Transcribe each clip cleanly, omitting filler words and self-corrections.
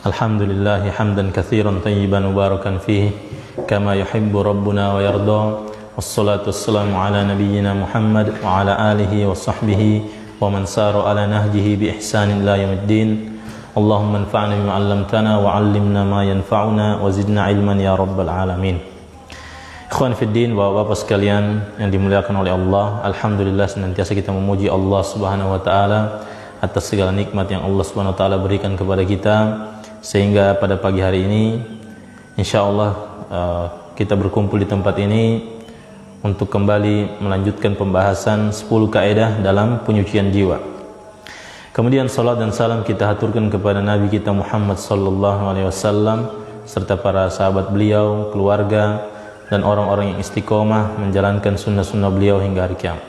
الحمد لله حمدا كثيرا طيبا مباركا فيه كما يحب ربنا ويرضى والصلاة والسلام على نبينا محمد وعلى آله وصحبه ومن سار على نهجه بإحسان إلى يوم الدين اللهم انفعنا بما علمتنا وعلمنا ما ينفعنا وزدنا علما يا رب العالمين. Ikhwan fiddin, bapak-bapak sekalian yang dimuliakan oleh Allah, alhamdulillah senantiasa kita memuji Allah Subhanahu wa taala atas segala nikmat yang Allah Subhanahu wa taala berikan kepada kita, sehingga pada pagi hari ini insyaallah kita berkumpul di tempat ini untuk kembali melanjutkan pembahasan 10 kaidah dalam penyucian jiwa. Kemudian salat dan salam kita haturkan kepada Nabi kita Muhammad sallallahu alaihi wasallam serta para sahabat beliau, keluarga dan orang-orang yang istiqomah menjalankan sunnah-sunnah beliau hingga hari kiamat.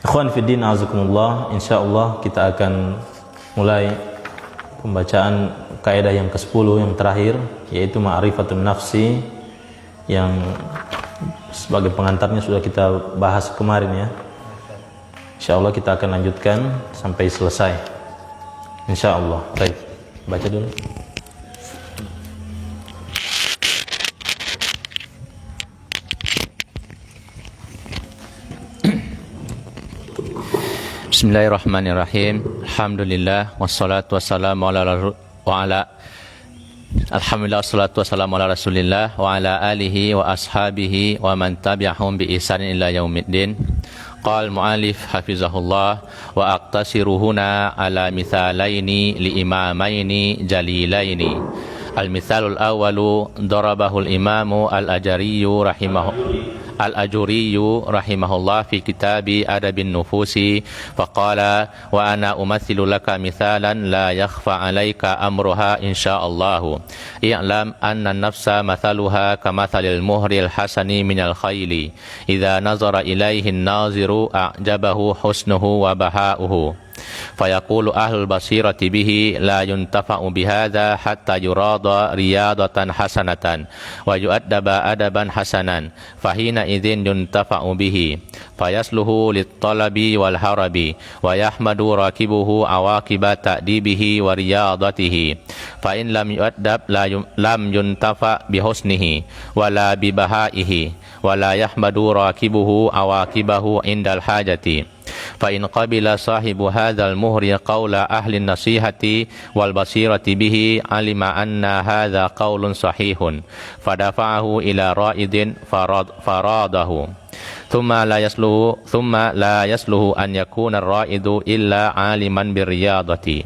Ikhwan fiddin azakumullah, insyaallah kita akan mulai pembacaan kaidah yang ke-10 yang terakhir, yaitu ma'rifatun nafsi, yang sebagai pengantarnya sudah kita bahas kemarin ya. Insyaallah kita akan lanjutkan sampai selesai. Insyaallah. Baik, baca dulu. Bismillahirrahmanirrahim. Alhamdulillah wassalatu wassalamu ala Rasulillah wa ala alihi wa ashabihi wa man tabi'ahum bi ihsanin ila yaumiddin. Qala mu'allif hafizahullah wa aqtasiru huna ala mithalaini li imamaini jalilaini. Al-mithalul awwalu darabahu al-imamu al-Ajuriyyu rahimahullah fi kitabi Adabin Nufusi faqala wa ana umathilu laka mithalan la yakhfa alayka amruha insyaallahu i'lam anna an-nafsa mathaluha kamathalil muhril hasani minal khayli idza nazara ilayhi an-naziru a'jabahu husnuhu wa baha'uhu fayaqulu ahlul basirati bihi la yuntafa'u bihadza hatta yurada riyadatan hasanatan wa yu'addaba adaban hasanan fahina idzin yuntafa'u bihi fayasluhu lit-talabi wal harabi wa yahmadu rakibuhu awaqiba ta'dibihi wa riyadatihi fa in lam yu'addab lam yuntafa bihusnihi wala bibahaihi wala yahmadu rakibuhu awaqibahu indal hajati fa in qabila sahibu hadzal muhri qawla ahli nasihati wal basirati bihi alima anna hadza qaulun sahihun fadafa'ahu ila ra'idin faradahu thumma la yasluhu an yakuna ar-ra'idu illa aliman birriyadati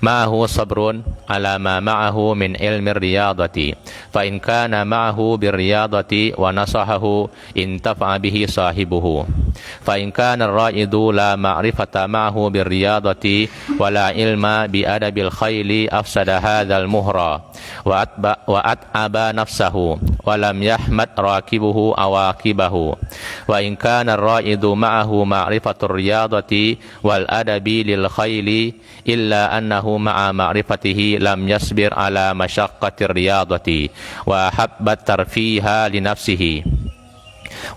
ma'ahu sabrun ala ma ma'ahu min ilmi riyadati fa in kana ma'ahu birriyadati wa nasahahu intafa'a bihi sahibuhu fa in kana ar-ra'idu la ma'rifata ma'ahu birriyadati wa la ilma bi adabil khayli afsada hadzal muhra wa at'aba nafsahu wa lam yahmad rakibuhu awaqibahu wa in kana ar-ra'idu ma'ahu ma'rifatur riyadati wal adabi lil khayli illa annahu ma'a ma'rifatihi lam yasbir ala masyaqqatir riyadati wa habbat tarfiha li nafsihi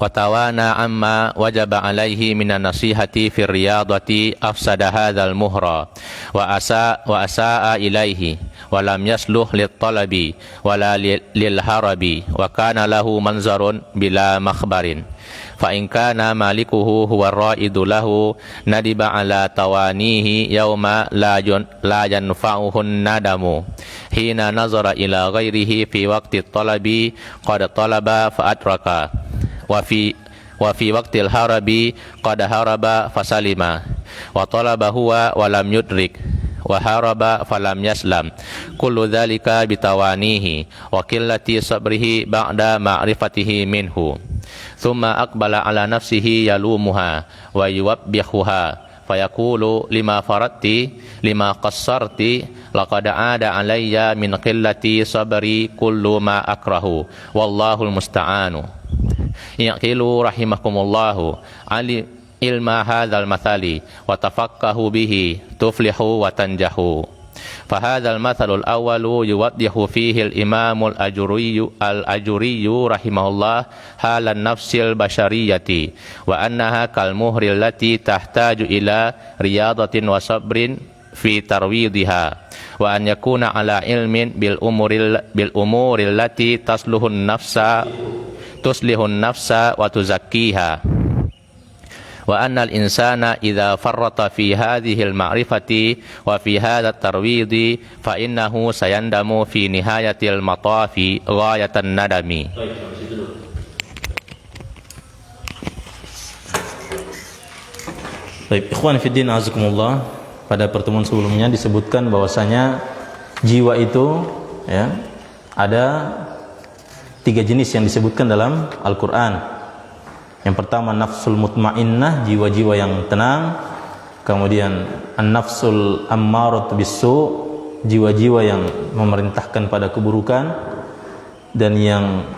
wa tawana amma wajaba alaihi minan nasihati fi riyadati afsada hadzal muhra wa asaa ilaihi wa lam yasluh lit talabi wala lil harabi wa kana lahu manzarun bila makhbarin fa in kana malikuhu huwa ar-ra'idu lahu nadiba ala tawanihi yawma la yanfa'uhu nadamu hina nazara ila ghairihi fi waqti talabi qad talaba fa atraka wa fi waqtil harabi qad haraba fasalima wa talaba huwa wa lam yudrik wa haraba falam yaslam kullu dhalika bitawanihi wa qillati sabrihi ba'da ma'rifatihi minhu thumma aqbala ala nafsihi yalumuha wa yuwabbihuha fayaqulu lima faratti lima qassarti laqad aada alayya min qillati sabri kullu ma akrahu wallahul musta'anu. Yaqilu rahimakumullahu ali ilma hadzal mathali wa tafaqahu bihi tuflihu wa tanjahu. Fahadzal mathalul awwalu yuwaddihu fihi al-imamul al-ajuriyyu rahimahullah halan nafsil bashariyati wa annaha kal muhril lati tahtaju ila riyadatin wa sabrin fi tarwidha wa an yakuna ala ilmin bil umuril lati tuslihun nafsa wa tuzakkiha wa anna al insana idza farrata fi hadhihi al ma'rifati wa fi hadha at tarwidi fa innahu sayandamu fi nihayatil matafi ghayatan nadami. Baik, ikhwan fiddin azakumullah, pada pertemuan sebelumnya disebutkan bahwasanya jiwa itu ya ada 3 jenis yang disebutkan dalam Al-Qur'an. Yang pertama nafsul mutmainnah, jiwa-jiwa yang tenang. Kemudian an-nafsul ammaratu bisu, jiwa-jiwa yang memerintahkan pada keburukan. Dan yang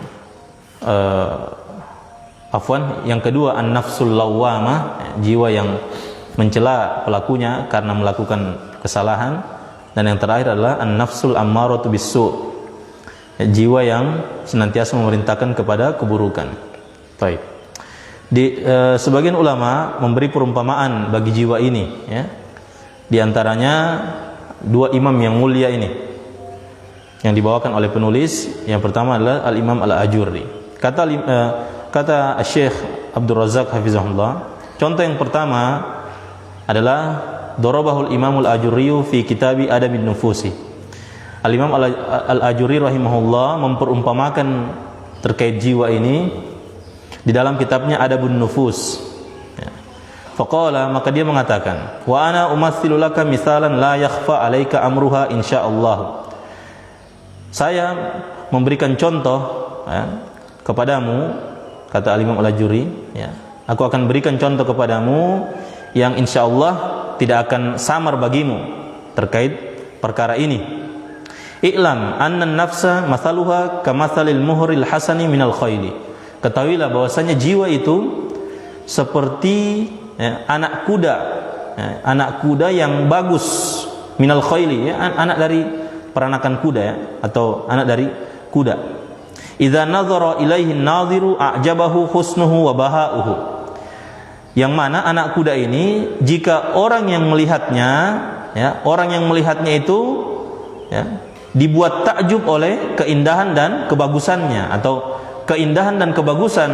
yang kedua an-nafsul lawwamah, jiwa yang mencela pelakunya karena melakukan kesalahan. Dan yang terakhir adalah an-nafsul ammaratu bisu, jiwa yang senantiasa memerintahkan kepada keburukan. Baik. Sebagian ulama memberi perumpamaan bagi jiwa ini ya. Di antaranya 2 imam yang mulia ini yang dibawakan oleh penulis. Yang pertama adalah Al-Imam Al-Ajurri. Kata Syekh Abdul Razak hafizahullah, contoh yang pertama adalah darabahul Imamul Ajurri fi kitabi Adabin Nufusi. Al-Imam Al-Ajurri rahimahullah memperumpamakan terkait jiwa ini di dalam kitabnya Adabun Nufus. Faqala, maka dia mengatakan, wa ana umatsilu laka misalan la yakhfa 'alaika amruha insyaallah. Saya memberikan contoh kepadamu, kata Al-Imam Al-Ajurri ya. Aku akan berikan contoh kepadamu yang insyaallah tidak akan samar bagimu terkait perkara ini. I'lam anna an-nafsa mathaluha kamathalil muhril hasani minal khayli. Ketahuilah bahwasanya jiwa itu seperti anak kuda yang bagus minal khayli ya, anak dari peranakan kuda ya, atau anak dari kuda. Idza nazara ilaihi an-nadhiru a'jabahu husnuhu wa baha'uhu. Yang mana anak kuda ini jika orang yang melihatnya ya, orang yang melihatnya itu ya, dibuat takjub oleh keindahan dan kebagusannya, atau keindahan dan kebagusan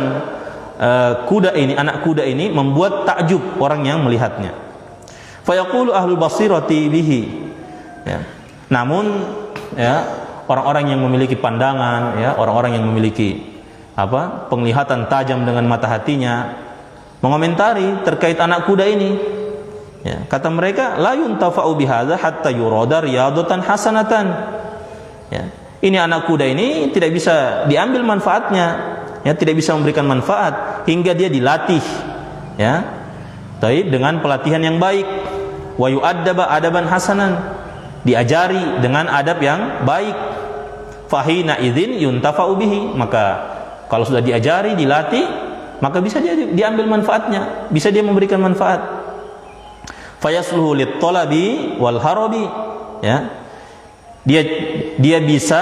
kuda ini, anak kuda ini membuat takjub orang yang melihatnya. Fa yaqulu ahlul basirati bihi ya. Namun ya, orang-orang yang memiliki pandangan ya, orang-orang yang memiliki penglihatan tajam dengan mata hatinya mengomentari terkait anak kuda ini ya. Kata mereka, la yuntafa'u bihadza hatta yurada riyadatan hasanatan ya. Ini anak kuda ini tidak bisa diambil manfaatnya ya, tidak bisa memberikan manfaat hingga dia dilatih ya, dengan pelatihan yang baik. Wa yu'addaba adaban hasanan, diajari dengan adab yang baik. Fahina idzin yuntafa'u bihi, maka kalau sudah diajari, dilatih, maka bisa dia diambil manfaatnya, bisa dia memberikan manfaat. Fayasluhu lit-talabi wal harabi ya. Dia bisa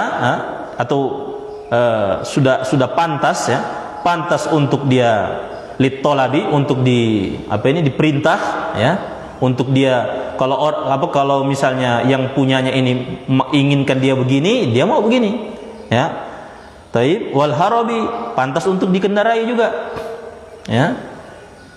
sudah pantas ya, pantas untuk dia lit-talabi, untuk diperintah ya, untuk dia kalau misalnya yang punyanya ini menginginkan dia begini, dia mau begini ya. Taib wal harabi, pantas untuk dikendarai juga ya.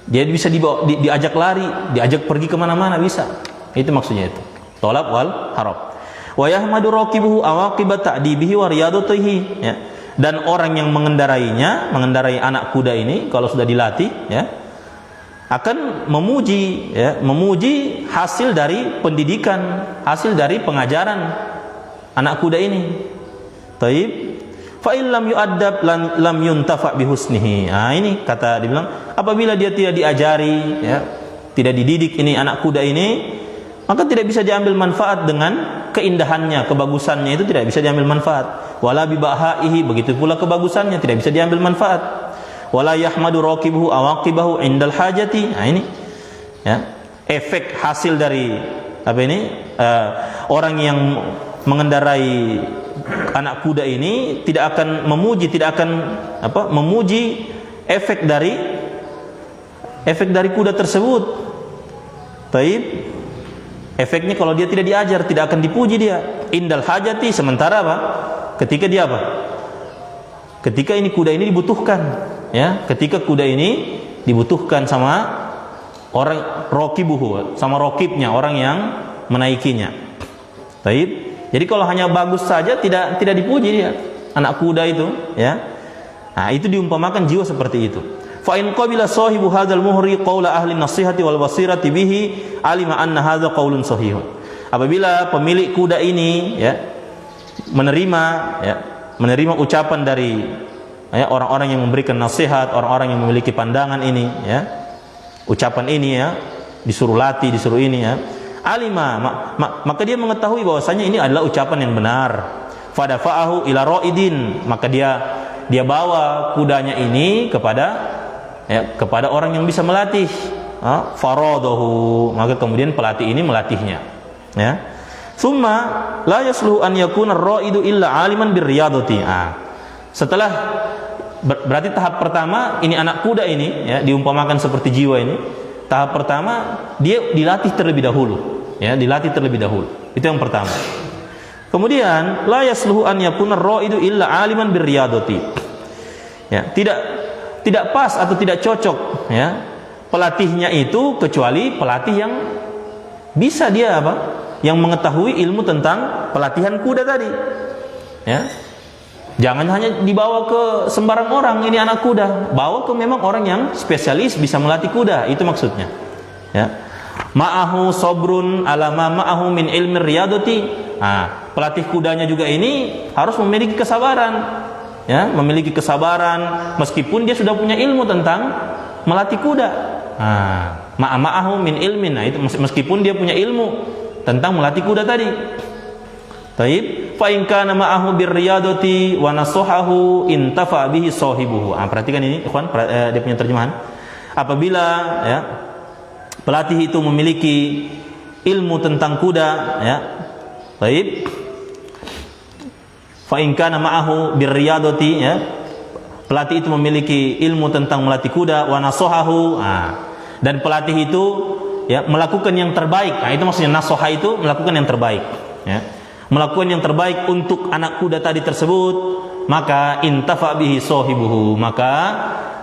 Dia bisa diajak lari, diajak pergi kemana-mana bisa. Itu maksudnya itu. Talab wal harab. Wa yahmadu raqibuhu awaqibat ta'dibihi wa riyadatihi ya. Dan orang yang mengendarai anak kuda ini kalau sudah dilatih ya, akan memuji hasil dari pendidikan, hasil dari pengajaran anak kuda ini. Taib fa illam yu'addab lam yuntafa bihusnihi. Ini kata dibilang, apabila dia tidak diajari ya, tidak dididik ini anak kuda ini, maka tidak bisa diambil manfaat dengan keindahannya, kebagusannya itu tidak bisa diambil manfaat. Wala bibahaihi, begitu pula kebagusannya tidak bisa diambil manfaat. Wala yahmadu raqibuhu awaqibahu indal hajati. Ini ya, efek hasil dari orang yang mengendarai anak kuda ini tidak akan memuji efek dari kuda tersebut. Taib Efeknya kalau dia tidak diajar, tidak akan dipuji dia. Indal hajati, sementara apa? Ketika dia apa? Ketika ini kuda ini dibutuhkan, ya. Ketika kuda ini dibutuhkan sama orang rokibuhu, sama rokibnya, orang yang menaikinya. Taib. Jadi kalau hanya bagus saja tidak dipuji dia, anak kuda itu, ya. Nah, itu diumpamakan jiwa seperti itu. Fa in qabila sahibu hadzal muhri qaula ahli nasihati wal basirati bihi alima anna hadza qaulun sahih. Apabila pemilik kuda ini, ya, menerima ucapan dari, ya, orang-orang yang memberikan nasihat, orang-orang yang memiliki pandangan ini, ya, ucapan ini, ya, disuruh latih, disuruh ini, ya, alima, maka dia mengetahui bahwasanya ini adalah ucapan yang benar. Fadafa'ahu ila ra'idin, maka dia bawa kudanya ini kepada orang yang bisa melatih. Faradahu, maka kemudian pelatih ini melatihnya, ya. Summa la yasluhu an yakuna ar-ra'idu illa 'aliman birriyadati. Setelah berarti tahap pertama ini anak kuda ini, ya, diumpamakan seperti jiwa ini. Tahap pertama dia dilatih terlebih dahulu, ya, dilatih terlebih dahulu. Itu yang pertama. Kemudian la yasluhu an yakuna ar-ra'idu illa 'aliman birriyadati. Ya, tidak pas atau tidak cocok, ya, pelatihnya itu kecuali pelatih yang bisa dia apa? Yang mengetahui ilmu tentang pelatihan kuda tadi, ya. Jangan hanya dibawa ke sembarang orang, ini anak kuda, bawa ke memang orang yang spesialis bisa melatih kuda, itu maksudnya, ya. Ma'ahu sabrun ala ma ma'ahu min ilmi riyadati. Pelatih kudanya juga ini harus memiliki kesabaran, ya, memiliki kesabaran meskipun dia sudah punya ilmu tentang melatih kuda. Ma'ahu min ilmin, itu meskipun dia punya ilmu tentang melatih kuda tadi. Taib, fa in kana ma'ahu birriyadati wa nasahahu intafa bihi sahibuhu. Perhatikan ini, ikhwan, dia punya terjemahan. Apabila, ya, pelatih itu memiliki ilmu tentang kuda, ya. Taib. Fa in kana ma'ahu birriyadati, ya. Pelatih itu memiliki ilmu tentang melatih kuda, wa nasahahu, dan pelatih itu, ya, melakukan yang terbaik. Itu maksudnya nasoha itu melakukan yang terbaik, ya. Melakukan yang terbaik untuk anak kuda tadi tersebut, maka intafa bihi sahibuhu, maka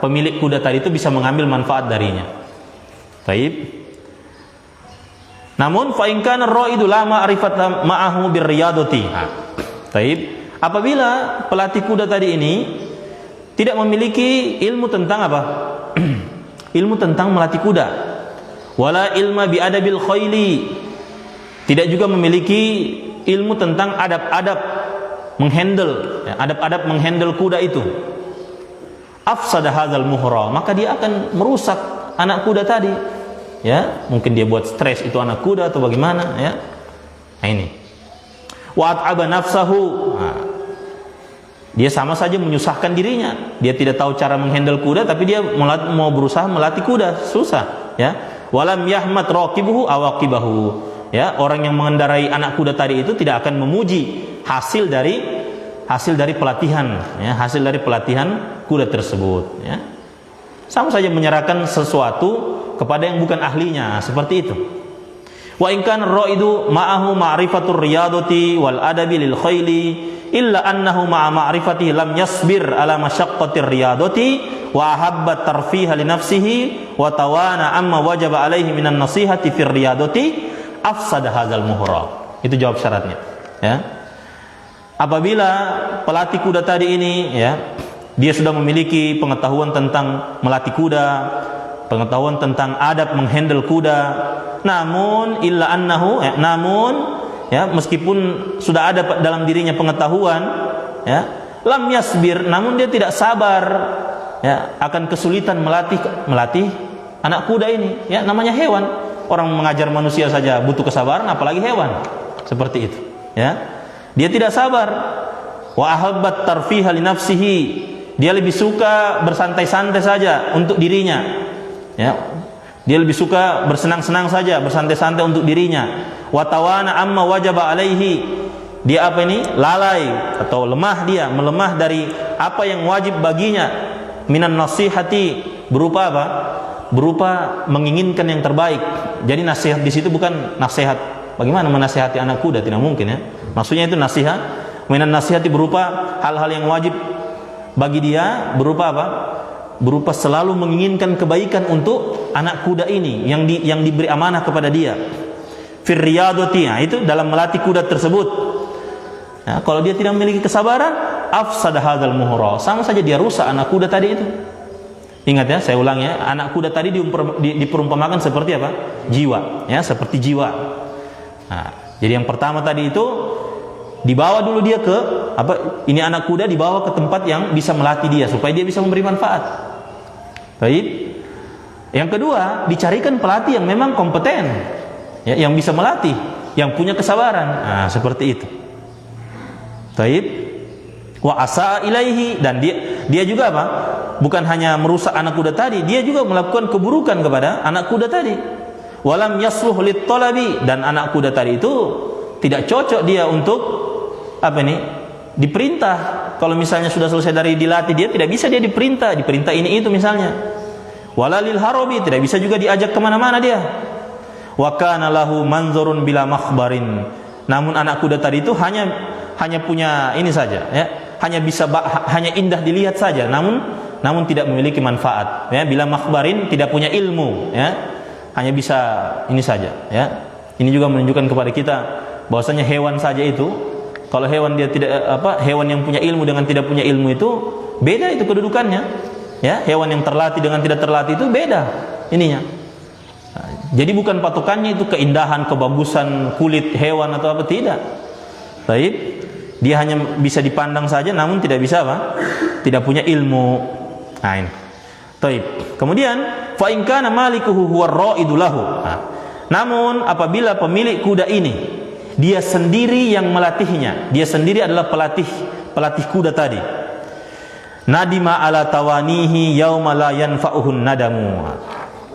pemilik kuda tadi itu bisa mengambil manfaat darinya. Baik. Namun fa in kana ar-ra'idu la ma'rifata ma'ahu birriyadati. Baik. Apabila pelatih kuda tadi ini tidak memiliki ilmu tentang apa? Ilmu tentang melatih kuda. Wala ilma bi adabil khayli, tidak juga memiliki ilmu tentang adab-adab menghandle, ya, adab-adab menghandle kuda itu. Afsada hadzal muhra, maka dia akan merusak anak kuda tadi, ya. Mungkin dia buat stres itu anak kuda atau bagaimana, ya. Nah, ini. Wa at'aba nafsahu, dia sama saja menyusahkan dirinya. Dia tidak tahu cara menghandle kuda, tapi dia mau berusaha melatih kuda, susah, ya. Walam yahmad raqibuhu awaqibahu, ya, orang yang mengendarai anak kuda tadi itu tidak akan memuji hasil dari pelatihan, ya, hasil dari pelatihan kuda tersebut, ya. Sama saja menyerahkan sesuatu kepada yang bukan ahlinya, seperti itu. Wa in kana ar-ra'idu ma'ahu ma'rifatur riyadati wal adabi lil khayli illa annahu ma'a ma'rifatihi lam yasbir ala masyaqqatir riyadati wa ahabba tarfiha li nafsihi wa tawana amma wajaba alaihi minan nasihati fir riyadati afsada hadzal muhra. Itu jawab syaratnya, ya. Apabila pelatih kuda tadi ini, ya, dia sudah memiliki pengetahuan tentang melatih kuda, pengetahuan tentang adab menghandle kuda, namun illa annahu, ya, meskipun sudah ada dalam dirinya pengetahuan, ya, lam yasbir, namun dia tidak sabar, ya, akan kesulitan melatih anak kuda ini, ya, namanya hewan. Orang mengajar manusia saja butuh kesabaran, apalagi hewan. Seperti itu, ya. Dia tidak sabar. Wa ahabbat tarfiha li nafsihi, dia lebih suka bersantai-santai saja untuk dirinya, ya. Dia lebih suka bersenang-senang saja, bersantai-santai untuk dirinya. Wa tawana amma wajaba alaihi, dia apa ini? Lalai atau lemah, dia melemah dari apa yang wajib baginya. Minan nasihati, berupa apa? Berupa menginginkan yang terbaik. Jadi nasihat di situ bukan nasihat Bagaimana menasihati anak kuda? Tidak mungkin ya. Maksudnya itu nasihat, minan nasihati berupa hal-hal yang wajib bagi dia, berupa apa? Berupa selalu menginginkan kebaikan untuk anak kuda ini yang diberi amanah kepada dia. Fir riyadati, itu dalam melatih kuda tersebut. Ya, kalau dia tidak memiliki kesabaran, afsada hadzal muhra, sama saja dia rusak anak kuda tadi itu. Ingat ya, saya ulang ya, anak kuda tadi diperumpamakan seperti apa? Jiwa, ya, seperti jiwa. Nah, jadi yang pertama tadi itu dibawa dulu dia ke apa? Ini anak kuda dibawa ke tempat yang bisa melatih dia supaya dia bisa memberi manfaat. Baik. Yang kedua, dicarikan pelatih yang memang kompeten, ya, yang bisa melatih, yang punya kesabaran. Nah, seperti itu. Baik. Wa asa ilaihi, dan dia juga apa? Bukan hanya merusak anak kuda tadi, dia juga melakukan keburukan kepada anak kuda tadi. Walam yasluh lit talabi, dan anak kuda tadi itu tidak cocok dia untuk apa ini? Diperintah. Kalau misalnya sudah selesai dari dilatih, dia tidak bisa dia diperintah ini itu misalnya. Walalil harabi, tidak bisa juga diajak kemana-mana dia. Wa kana lahu manzurun bila makhbarin. Namun anak kuda tadi itu hanya punya ini saja, ya. Hanya indah dilihat saja, namun tidak memiliki manfaat, ya. Bila makhbarin, tidak punya ilmu, ya. Hanya bisa ini saja, ya. Ini juga menunjukkan kepada kita bahwasanya hewan saja itu, kalau hewan dia tidak hewan yang punya ilmu dengan tidak punya ilmu itu beda itu kedudukannya, ya. Hewan yang terlatih dengan tidak terlatih itu beda ininya. Nah, jadi bukan patokannya itu keindahan, kebagusan kulit hewan atau apa, tidak. Baik. Dia hanya bisa dipandang saja, namun tidak bisa apa? Tidak punya ilmu. Nah, ini. Baik. Kemudian, fa in kana malikuhu huwa ar-ra'idu lahu. Namun apabila pemilik kuda ini dia sendiri yang melatihnya, dia sendiri adalah pelatih kuda tadi. Nadima ala tawanihi yauma la yanfa'uhun nadamu.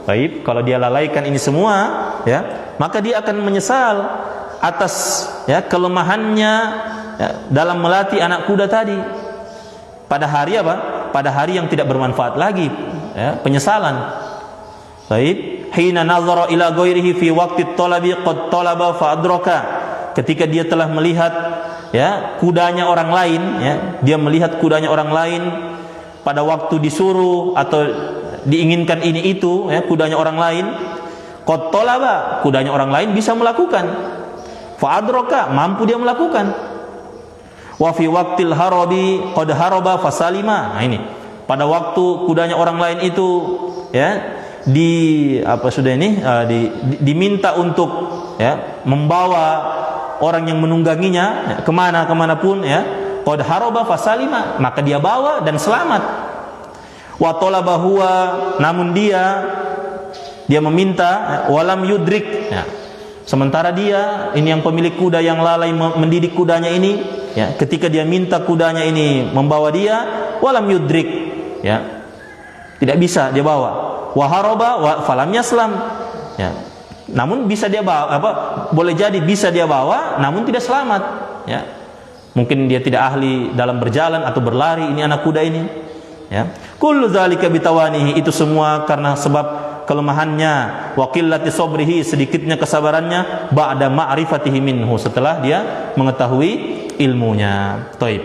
Baik, kalau dia lalaikan ini semua, ya, maka dia akan menyesal atas, ya, kelemahannya, ya, dalam melatih anak kuda tadi. Pada hari apa? Pada hari yang tidak bermanfaat lagi, ya, penyesalan. Baik, hina nazara ila ghairihi fi waqti talabi qad talaba fa adraka. Ketika dia telah melihat, ya, kudanya orang lain, ya, dia melihat kudanya orang lain pada waktu disuruh atau diinginkan ini itu, ya, kudanya orang lain, qad talaba, kudanya orang lain bisa melakukan. Fa adraka, mampu dia melakukan. Wa fi waqtil harabi qad haraba fasalima. Nah, ini pada waktu kudanya orang lain itu, ya, diminta untuk, ya, membawa orang yang menungganginya, ya, kemana pun, ya, qad haraba fasalima, maka dia bawa dan selamat. Wa talaba huwa, namun dia meminta, ya, walam yudrik, ya. Sementara dia ini yang pemilik kuda yang lalai mendidik kudanya ini, ya, ketika dia minta kudanya ini membawa dia, walam yudrik, ya, tidak bisa dia bawa. Waharoba wa falam yaslam, ya. Namun bisa dia bawa, boleh jadi bisa dia bawa, namun tidak selamat, ya. Mungkin dia tidak ahli dalam berjalan atau berlari ini anak kuda ini, ya. Kullu dzalika bitawanihi, itu semua karena sebab kelemahannya, wa qillati sabrihi, sedikitnya kesabarannya, ba'da ma'rifatihi minhu, setelah dia mengetahui ilmunya. Taib.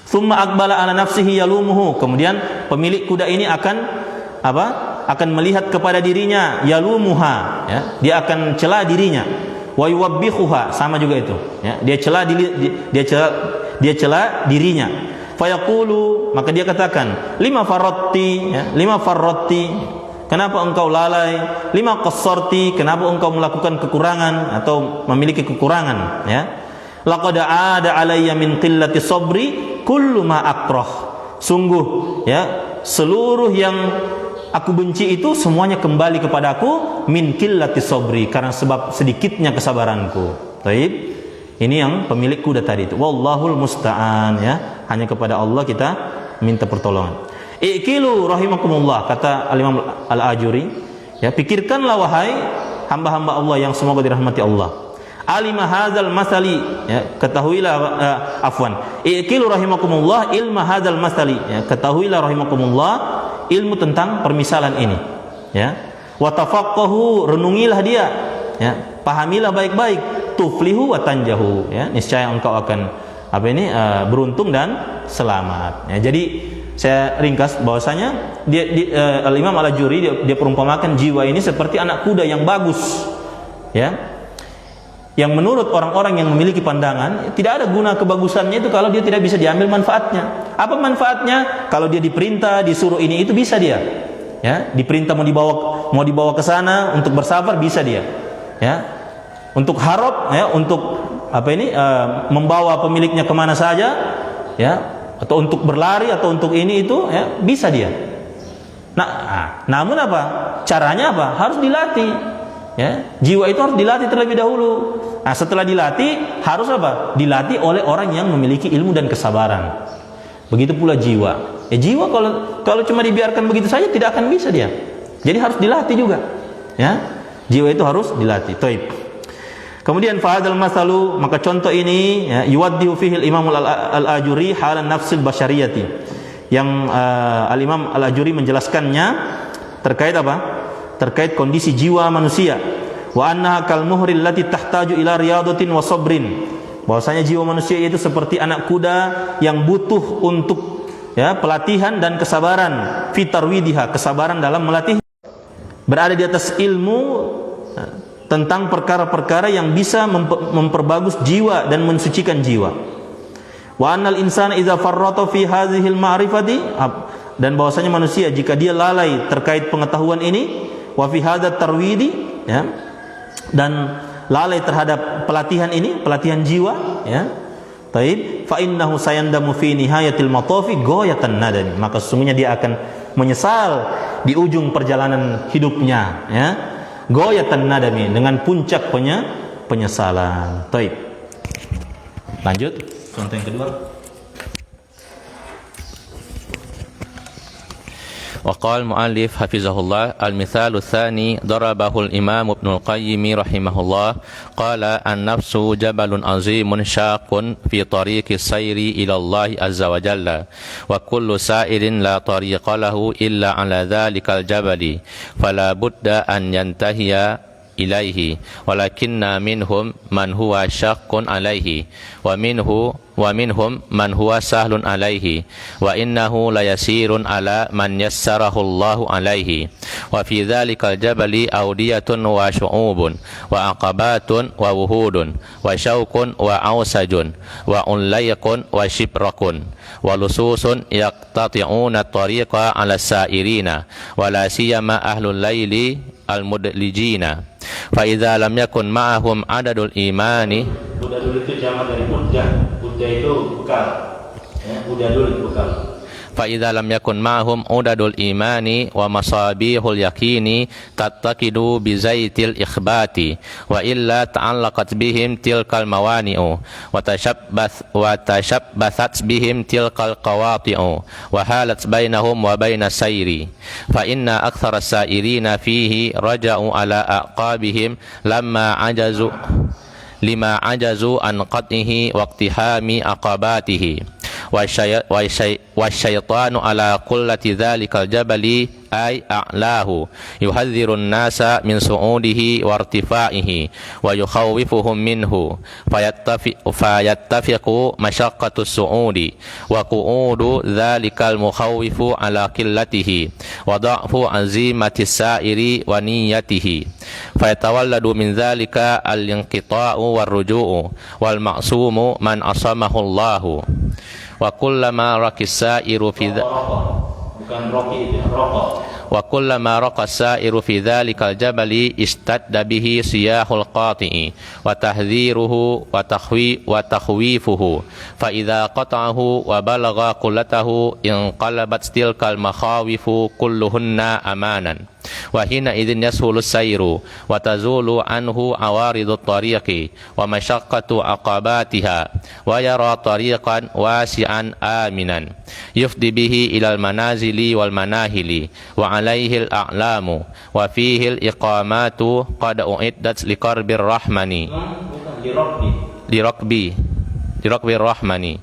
Tsumma aqbala ala nafsihi yalumuhu, kemudian pemilik kuda ini akan melihat kepada dirinya, yalumuha, ya, dia akan cela dirinya, wa yuwabbihuha, sama juga itu, ya, dia cela dirinya. Fayaqulu, maka dia katakan, lima farratti, kenapa engkau lalai? Lima qassarti, kenapa engkau melakukan kekurangan atau memiliki kekurangan, ya. Laqad aada alayya min qillati sabri kullu ma akrah. Sungguh, ya, seluruh yang aku benci itu semuanya kembali kepadaku min qillati sabri, karena sebab sedikitnya kesabaranku. Baik. Ini yang pemilik kuda tadi itu. Wallahul musta'an, ya. Hanya kepada Allah kita minta pertolongan. Ikilu rahimakumullah, kata Al-Imam Al-Ajuri, ya, pikirkanlah wahai hamba-hamba Allah yang semoga dirahmati Allah. Alima hadzal masali, ya, ketahuilah, ikilu rahimakumullah ilma hadzal masali, ya, ketahuilah rahimakumullah ilmu tentang permisalan ini, ya. Wa tafaqahu, renungilah dia, ya, pahamilah baik-baik, tuflihu wa tanjahu, ya, niscaya engkau akan beruntung dan selamat. Ya, jadi saya ringkas bahwasanya Al-Imam Al-Ajuri dia perumpamakan jiwa ini seperti anak kuda yang bagus, ya, yang menurut orang-orang yang memiliki pandangan tidak ada guna kebagusannya itu kalau dia tidak bisa diambil manfaatnya. Apa manfaatnya? Kalau dia diperintah, disuruh ini itu bisa dia, ya, diperintah mau dibawa ke sana untuk bersafar bisa dia, ya, untuk harap, ya, untuk membawa pemiliknya kemana saja, ya, atau untuk berlari atau untuk ini itu, ya, bisa dia. Namun apa? Caranya apa? Harus dilatih, ya. Jiwa itu harus dilatih terlebih dahulu. Nah, setelah dilatih harus apa? Dilatih oleh orang yang memiliki ilmu dan kesabaran. Begitu pula jiwa. Jiwa kalau cuma dibiarkan begitu saja tidak akan bisa dia. Jadi harus dilatih juga, ya. Jiwa itu harus dilatih. Taib. Kemudian fahadal masalu, maka contoh ini, ya, yuwaddihu fihi al-Imam Al-Ajuri halan nafsil basyariyati. Yang Al-Imam Al-Ajuri menjelaskannya terkait apa? Terkait kondisi jiwa manusia. Wa annaha kal muhril lati tahtaju ila riyadatin wa sabrin. Bahwasanya jiwa manusia itu seperti anak kuda yang butuh untuk, ya, pelatihan dan kesabaran, fitarwidiha, kesabaran dalam melatih, berada di atas ilmu tentang perkara-perkara yang bisa memperbagus jiwa dan mensucikan jiwa. Wa annal insana idza farrata fi hadhil ma'rifati, dan bahwasanya manusia jika dia lalai terkait pengetahuan ini, wa fi hadza tarwidi, ya, dan lalai terhadap pelatihan ini, pelatihan jiwa, ya, taib, fa innahu sayandamu fi nihayatil matafi ghayatan nadami, maka sesungguhnya dia akan menyesal di ujung perjalanan hidupnya, ya, ghayatan nadami, dengan puncak penyesalan. Taib. Lanjut, contoh yang kedua. وقال المؤلف حفظه الله المثال الثاني ضربه الإمام ابن القيم رحمه الله قال النفس جبل عظيم شاق في طريق السير إلى الله عز وجل وكل سائر لا طريق له إلا على ذلك الجبل فلا بد أن ينتهي إليه ولكن منهم من هو شاق عليه ومنهم من هو سهل عليه وإنه ليسير على من يسره الله عليه وفي ذلك الجبل أودية وشعوب وعقبات ووهود وشوك وعوسج وعنليق وشبرق ولصوص يقتطعون الطريق على السائرين ولا سيما أهل الليل المدلجين فإذا لم يكن معهم عدد الإيمان. Udadul itu jamak dari uddah. Uddah itu bekal, ya, udadul itu bekal. فإذا لم يكن معهم عدد الإيمان ومصابيح اليقين تتقدوا بزيت الإخبات وإلا تعلقت بهم تلك الموانئ وتشبثت بهم تلك القواطع وحالت بينهم وبين السير فإن أكثر السائرين فيه رجعوا على أعقابهم لما عجزوا عن قطعه واقتحام عقباته والشيطان على قلة ذلك الجبل أي أعلاه يحذر الناس من صعوده وارتفاعه ويخوفهم منه فيتفق مشقة الصعود وقعود ذلك المخوف على قلته وضعف عزيمة السائر ونيته فيتولد من ذلك الانقطاع والرجوع والمعصوم من عصمه الله وكلما ركى السائر في وكلما رقى السائر في ذلك الجبل اشتد به صياح القاطع وتحذيره وتخويفه فإذا قطعه وبلغ قلته انقلبت تلك المخاوف كلهن أمانا وحينئذ يسهل السير وتزول عنه عوارض الطريق ومشقة عقباتها ويرى طريقا واسعا آمنا يفضي به إلى المنازل والمناهل وعليه الأعلام وفيه الإقامات قد أعدت لقرب الرحمن لركب الرحمن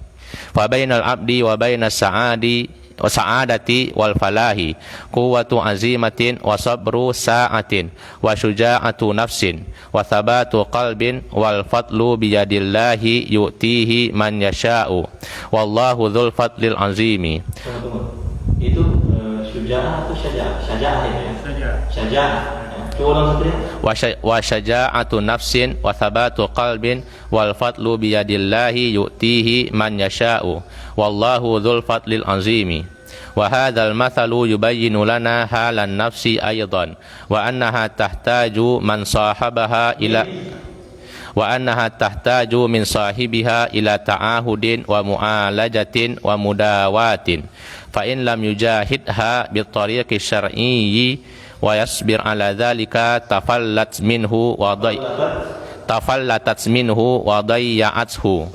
فبين العبد وبين السعادة wa sa'adati wal falahi, quwwatu azimatin wa sabru sa'atin, wa syuja'atu nafsin, wa thabatu qalbin, wal fadlu biyadillahi yu'tihi man yasha'u, wallahu dzul fadlil azimi. Itu syuja'ah atau syaja'ah? Syaja'ah itu ya? Syaja'ah. Coba ulang satu ya. Wa syaja'atu nafsin wa thabatu qalbin wal fadlu biyadillahi yu'tihi man yasha'u, wallahu dzul fadlil azimi. Wa hadzal mathalu yubayyinu lana halan nafsi aidan wa annaha tahtaju man sahabaha ila wa annaha tahtaju min sahibiha ila ta'ahudin wa mu'alajatin wa mudawatin, fa in lam yujahidha bi tariqi syar'iyyi wa yasbir ala dzalika tafallatat minhu wa dayya'athu.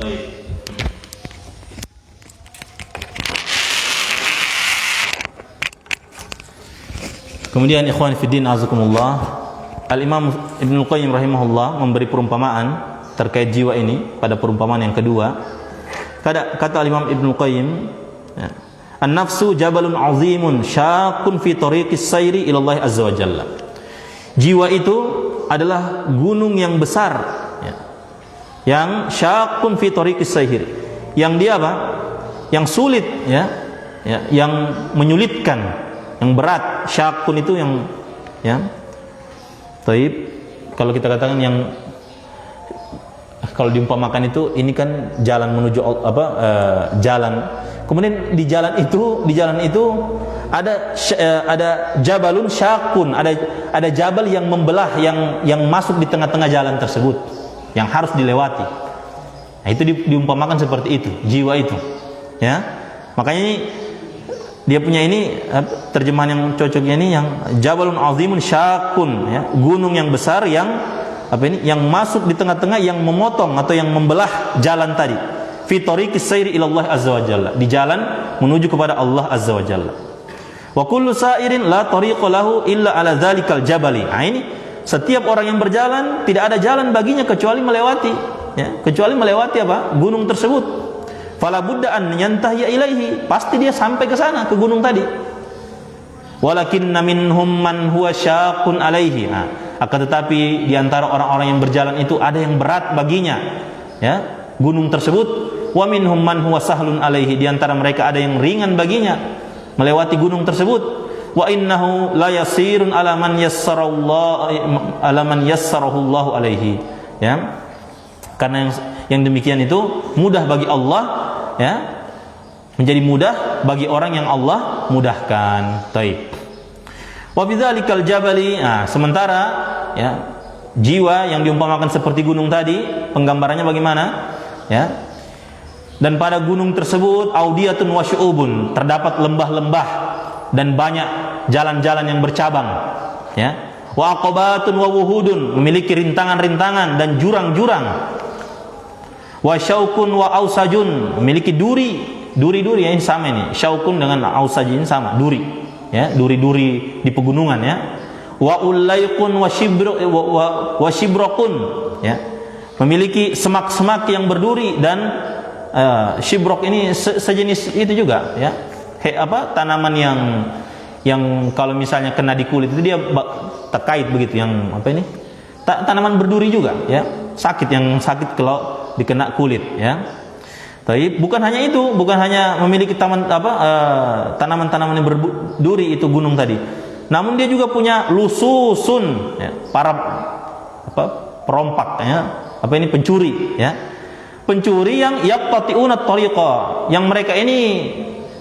Kemudian ikhwan fiddin azakumullah, Al-Imam Ibnu Qayyim rahimahullah memberi perumpamaan terkait jiwa ini pada perumpamaan yang kedua. Kata Al-Imam Ibnu Qayyim, ya, an-nafsu jabalun azimun syaqun fi tariqis sayri ila Allah azza wa jalla. Jiwa itu adalah gunung yang besar, ya, yang syaqun fi tariqis sayri, yang dia apa? Yang sulit, ya, yang menyulitkan, yang berat. Syaqun itu yang, ya, taib. Kalau kita katakan yang, kalau diumpamakan itu, ini kan jalan menuju jalan. Kemudian di jalan itu ada jabalun syaqun, ada jabal yang membelah, yang masuk di tengah-tengah jalan tersebut, yang harus dilewati. Nah, itu diumpamakan seperti itu, jiwa itu. Ya. Makanya ini dia punya ini terjemahan yang cocoknya ini yang jabalun azimun syaqun, ya, gunung yang besar yang yang masuk di tengah-tengah, yang memotong atau yang membelah jalan tadi. Fi tariqis sayri ila Allah azza wa jalla, di jalan menuju kepada Allah azza wa jalla. Wa kullu sa'irin la tariqa lahu illa ala dzalikal jabali. Nah, ini setiap orang yang berjalan tidak ada jalan baginya kecuali melewati, ya, kecuali melewati apa? Gunung tersebut. Fala budda an yantahiya ilaihi, pasti dia sampai ke sana, ke gunung tadi. Walakinna minhum man huwa syaqun alaihi. Nah, akan tetapi di antara orang-orang yang berjalan itu ada yang berat baginya, ya, gunung tersebut. Wa minhum man huwa sahlun alaihi, di antara mereka ada yang ringan baginya melewati gunung tersebut. Wa innahu la yasirun ala man yassarahu Allah alaihi, ya. Karena yang demikian itu mudah bagi Allah, ya, menjadi mudah bagi orang yang Allah mudahkan. Taib. Wa bidzalikal jabali, nah, sementara, ya, jiwa yang diumpamakan seperti gunung tadi, penggambarannya bagaimana? Ya. Dan pada gunung tersebut audiyatun wa syu'ubun, terdapat lembah-lembah dan banyak jalan-jalan yang bercabang, ya. Wa aqabatun wa wuhudun, memiliki rintangan-rintangan dan jurang-jurang. Wa syaukun wa ausajun, memiliki duri-duri, ya, ini sama ini. Syaukun dengan ausajin sama, duri, ya, duri-duri di pegunungan, ya. Wa ulayqun wa shibraqun, ya, memiliki semak-semak yang berduri, dan shibraq ini sejenis itu juga, ya, tanaman yang kalau misalnya kena di kulit itu dia terkait begitu, yang tanaman berduri juga, ya, sakit kalau dikena kulit, ya. Tapi bukan hanya itu, bukan hanya memiliki tanaman-tanaman yang berduri itu gunung tadi, namun dia juga punya lususun, ya, para perompak, ya, pencuri, ya. Pencuri yang yaqtati'una tariqa, yang mereka ini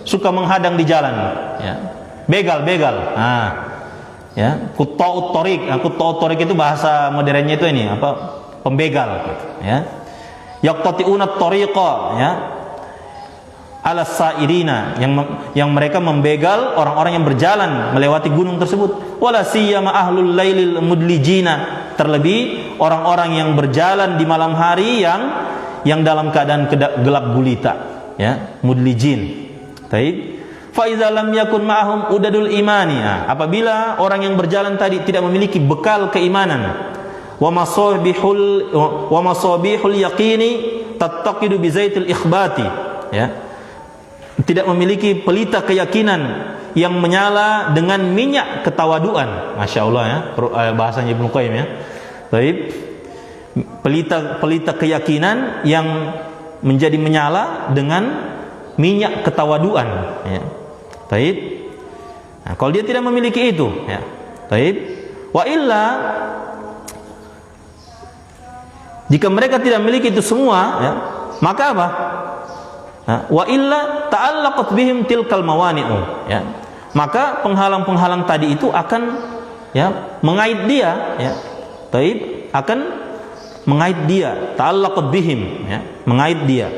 suka menghadang di jalan, ya. Begal. Nah, ya, qutta'ut tariq. Qutta'ut tariq itu bahasa modernnya itu ini pembegal, ya. Yaqtati'una tariqa, ya, ala sa'irina, yang mereka membegal orang-orang yang berjalan melewati gunung tersebut. Wala siyama ahlul lailil mudlijina, terlebih orang-orang yang berjalan di malam hari yang dalam keadaan gelap gulita, ya, mudlijin. Taib. Fa idza lam yakun ma'ahum udadul imani, apabila orang yang berjalan tadi tidak memiliki bekal keimanan, wa masabihul yaqini tattaqidu bi zaitil ikhbati, ya, tidak memiliki pelita keyakinan yang menyala dengan minyak ketawaduan. Masya Allah ya, bahasanya Ibnu Qayyim ya. Baik, pelita keyakinan yang menjadi menyala dengan minyak ketawaduan. Ya. Baik. Nah, kalau dia tidak memiliki itu, ya. Baik. Wa illa, jika mereka tidak memiliki itu semua, ya, maka apa? Nah, wa illa ta'allaqat bihim tilkal mawani'u, ya. Maka penghalang-penghalang tadi itu akan, ya, mengait dia, ya. Taib, akan mengait dia, ta'allaqat bihim, ya, mengait dia.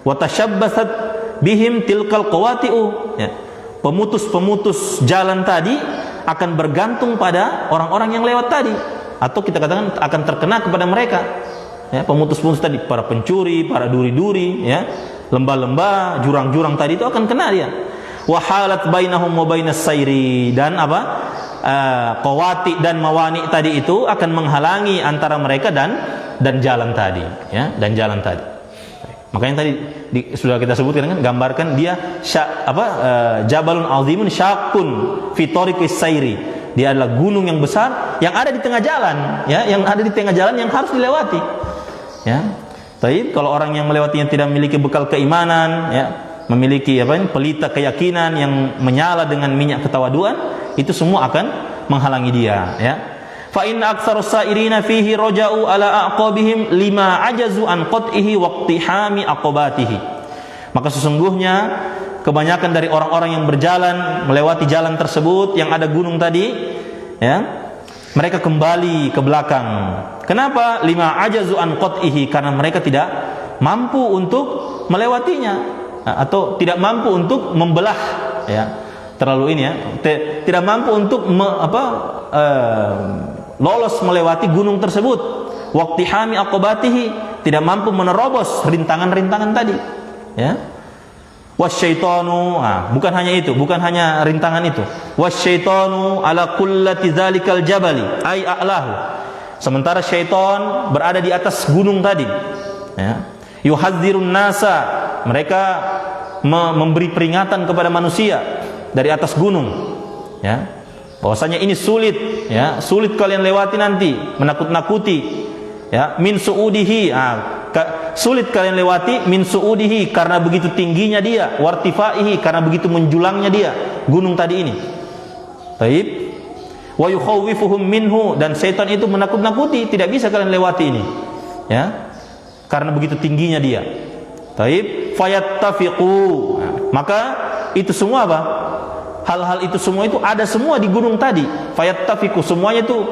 Wa tashabbasat bihim tilkal qawati'u, ya. Pemutus-pemutus jalan tadi akan bergantung pada orang-orang yang lewat tadi, atau kita katakan akan terkena kepada mereka. Ya, pemutus-pemutus tadi, para pencuri, para duri-duri, ya, lembah-lembah, jurang-jurang tadi itu akan kena dia. Wa halat bainahum wa bainas sairi, dan apa? Qawati dan mawani tadi itu akan menghalangi antara mereka dan jalan tadi, ya, dan jalan tadi. Makanya tadi sudah kita sebutkan kan, gambarkan dia jabalun azimun syaqun fi tariqis sairi. Dia adalah gunung yang besar yang ada di tengah jalan, ya, yang ada di tengah jalan yang harus dilewati. Ya. Tapi kalau orang yang melewatinya tidak memiliki bekal keimanan, ya, memiliki pelita keyakinan yang menyala dengan minyak ketawaduan, itu semua akan menghalangi dia, ya. Fa inna aktsarus sairina fihi raja'u ala aqabihim lima ajazu an qat'ihi waqtihami aqabatihi. Maka sesungguhnya kebanyakan dari orang-orang yang berjalan melewati jalan tersebut yang ada gunung tadi, ya, mereka kembali ke belakang. Kenapa? Lima ajazu an qat'ihi, karena mereka tidak mampu untuk melewatinya, atau tidak mampu untuk membelah, ya. Terlalu ini, ya, tidak mampu untuk lolos melewati gunung tersebut. Waqtihami aqabatihi, tidak mampu menerobos rintangan-rintangan tadi, ya. Wasyaitanu, bukan hanya itu, bukan hanya rintangan itu. Wasyaitanu ala kullati dzalikal jabali ay a'lahu. Sementara syaitan berada di atas gunung tadi, ya. Yuhadzirun nasa, mereka memberi peringatan kepada manusia dari atas gunung, ya, bahwasanya ini sulit, ya, sulit kalian lewati nanti, menakut-nakuti, ya, min suudihi, sulit kalian lewati, min suudihi, karena begitu tingginya dia, wartifaihi, karena begitu menjulangnya dia gunung tadi ini. Baik. Wa yukhawwifuhum minhu, dan setan itu menakut-nakuti, tidak bisa kalian lewati ini, ya, karena begitu tingginya dia. Baik. Fayattafiqu, maka itu semua apa? Hal-hal itu semua itu ada semua di gunung tadi. Fayattafiqu, semuanya itu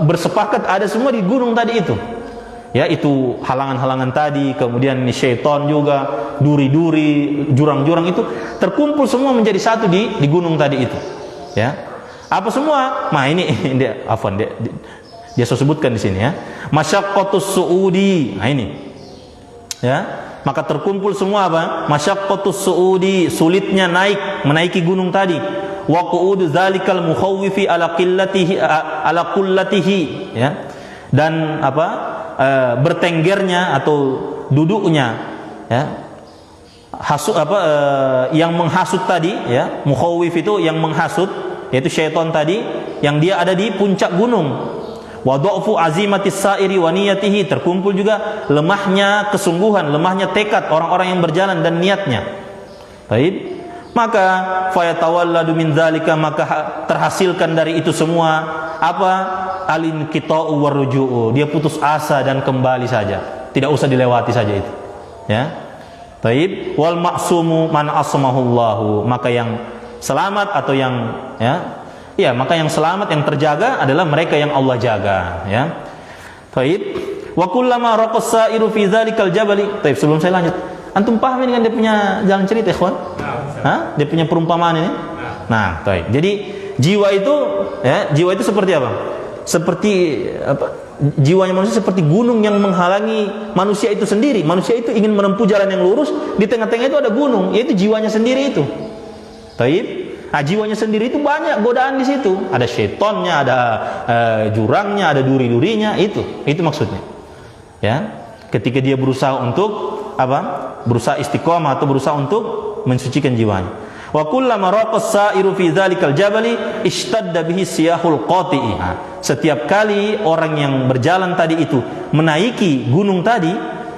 bersepakat ada semua di gunung tadi itu. Ya, itu halangan-halangan tadi, kemudian ini syaitan juga, duri-duri, jurang-jurang itu terkumpul semua menjadi satu di gunung tadi itu. Ya. Apa semua? Nah, ini dia sebutkan di sini, ya. Masyaqqatus suudi. Nah, ini. Ya. Maka terkumpul semua apa? Masyaqqatus suudi, sulitnya menaiki gunung tadi. Wa qu'udu dzalikal mukhawwifi ala qullatihi, ya. Dan bertenggernya atau duduknya, ya, yang menghasut tadi, ya, mukhawwif itu yang menghasut, yaitu syaitan tadi yang dia ada di puncak gunung. Wa dha'fu azimatis sa'iri wa niyatihi, terkumpul juga lemahnya kesungguhan, lemahnya tekad orang-orang yang berjalan dan niatnya. Baik. Maka fayatawalladu min dzalika, maka terhasilkan dari itu semua al-inqita'u warruju'u, dia putus asa dan kembali saja, tidak usah dilewati saja itu, ya. Baik. Wal ma'sumu man asmahullahu, maka yang selamat atau yang, maka yang selamat, yang terjaga adalah mereka yang Allah jaga, ya. Baik. Wa kullama raqas sa'iru fi dzalikal jabali. Baik, sebelum saya lanjut, antum paham ini kan dia punya jalan cerita, ikhwan? Dia punya perumpamaan ini. Nah, baik. Jadi jiwa itu seperti apa? Seperti jiwanya manusia seperti gunung yang menghalangi manusia itu sendiri. Manusia itu ingin menempuh jalan yang lurus, di tengah-tengah itu ada gunung, yaitu jiwanya sendiri itu. Baik. Jiwanya sendiri itu banyak godaan di situ. Ada syaitonnya, ada jurangnya, ada duri-durinya, itu maksudnya. Ya. ketika dia berusaha untuk berusaha istiqomah atau berusaha untuk mensucikan jiwanya. Wa kullama raqas sa'iru fi dzalikal jabali ishtadda bihi siyahul qati'i. Setiap kali orang yang berjalan tadi itu menaiki gunung tadi,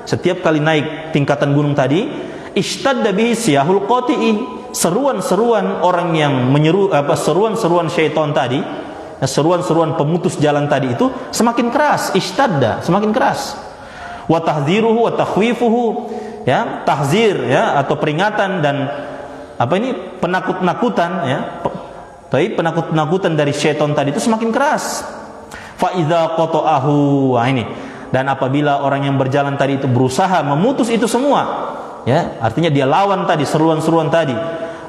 setiap kali naik tingkatan gunung tadi, ishtadda bihi siyahul qati'i. Seruan-seruan orang yang menyeru, seruan-seruan syaitan tadi, seruan-seruan pemutus jalan tadi itu semakin keras, ishtadda, semakin keras. Wa tahdziruhu wa takhwifuhu, ya, tahzir, ya, atau peringatan dan penakut-nakutan, ya. Penakut-nakutan dari syaitan tadi itu semakin keras. Fa idza qata'ahu, ini. Dan apabila orang yang berjalan tadi itu berusaha memutus itu semua, ya, artinya dia lawan tadi seruan-seruan tadi.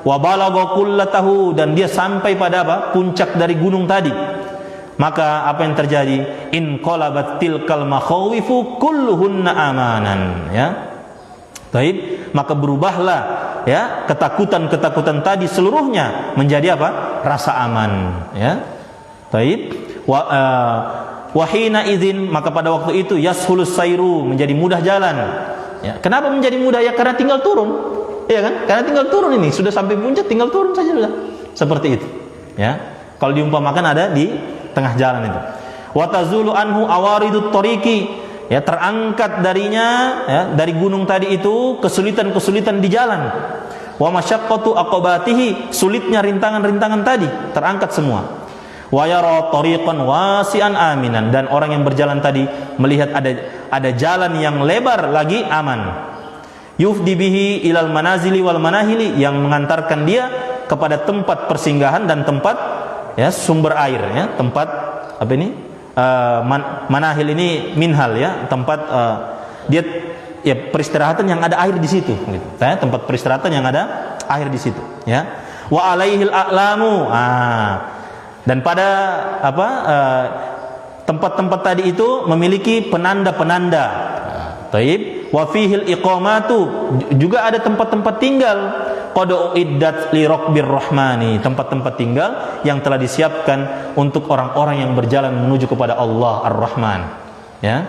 Wa balagha kullatahu, dan dia sampai pada puncak dari gunung tadi. Maka apa yang terjadi? In qalabat tilkal makhawifu kulluhunna amanan, ya. Baik, maka berubahlah, ya, ketakutan-ketakutan tadi seluruhnya menjadi rasa aman, ya. Baik. Wahina idzin, maka pada waktu itu yashulus sairu, menjadi mudah jalan. Ya, kenapa menjadi mudah? Ya karena tinggal turun. Iya kan? Karena tinggal turun, ini sudah sampai puncak, tinggal turun saja sudah. Seperti itu. Ya. Kalau diumpamakan ada di tengah jalan itu. Wa tazulu anhu awaridut tariqi, ya, terangkat darinya, ya, dari gunung tadi itu kesulitan-kesulitan di jalan. Wa masyaqqatu aqabatihi, sulitnya rintangan-rintangan tadi terangkat semua. Wa yara tariqan wasi'an aminan, dan orang yang berjalan tadi melihat ada jalan yang lebar lagi aman. Yufdi bihi ilal manazili wal manahili, yang mengantarkan dia kepada tempat persinggahan dan tempat, ya, sumber air, ya, tempat manahil ini minhal, ya, tempat dia, ya, peristirahatan yang ada air di situ, gitu. Ya, tempat peristirahatan yang ada air di situ, ya. Wa alaihil a'lamu, dan pada tempat-tempat tadi itu memiliki penanda-penanda. Taib. Wa fihil iqamatu, juga ada tempat-tempat tinggal. Qad uiddat li rabbir rahmani, tempat-tempat tinggal yang telah disiapkan untuk orang-orang yang berjalan menuju kepada Allah Ar-Rahman, ya.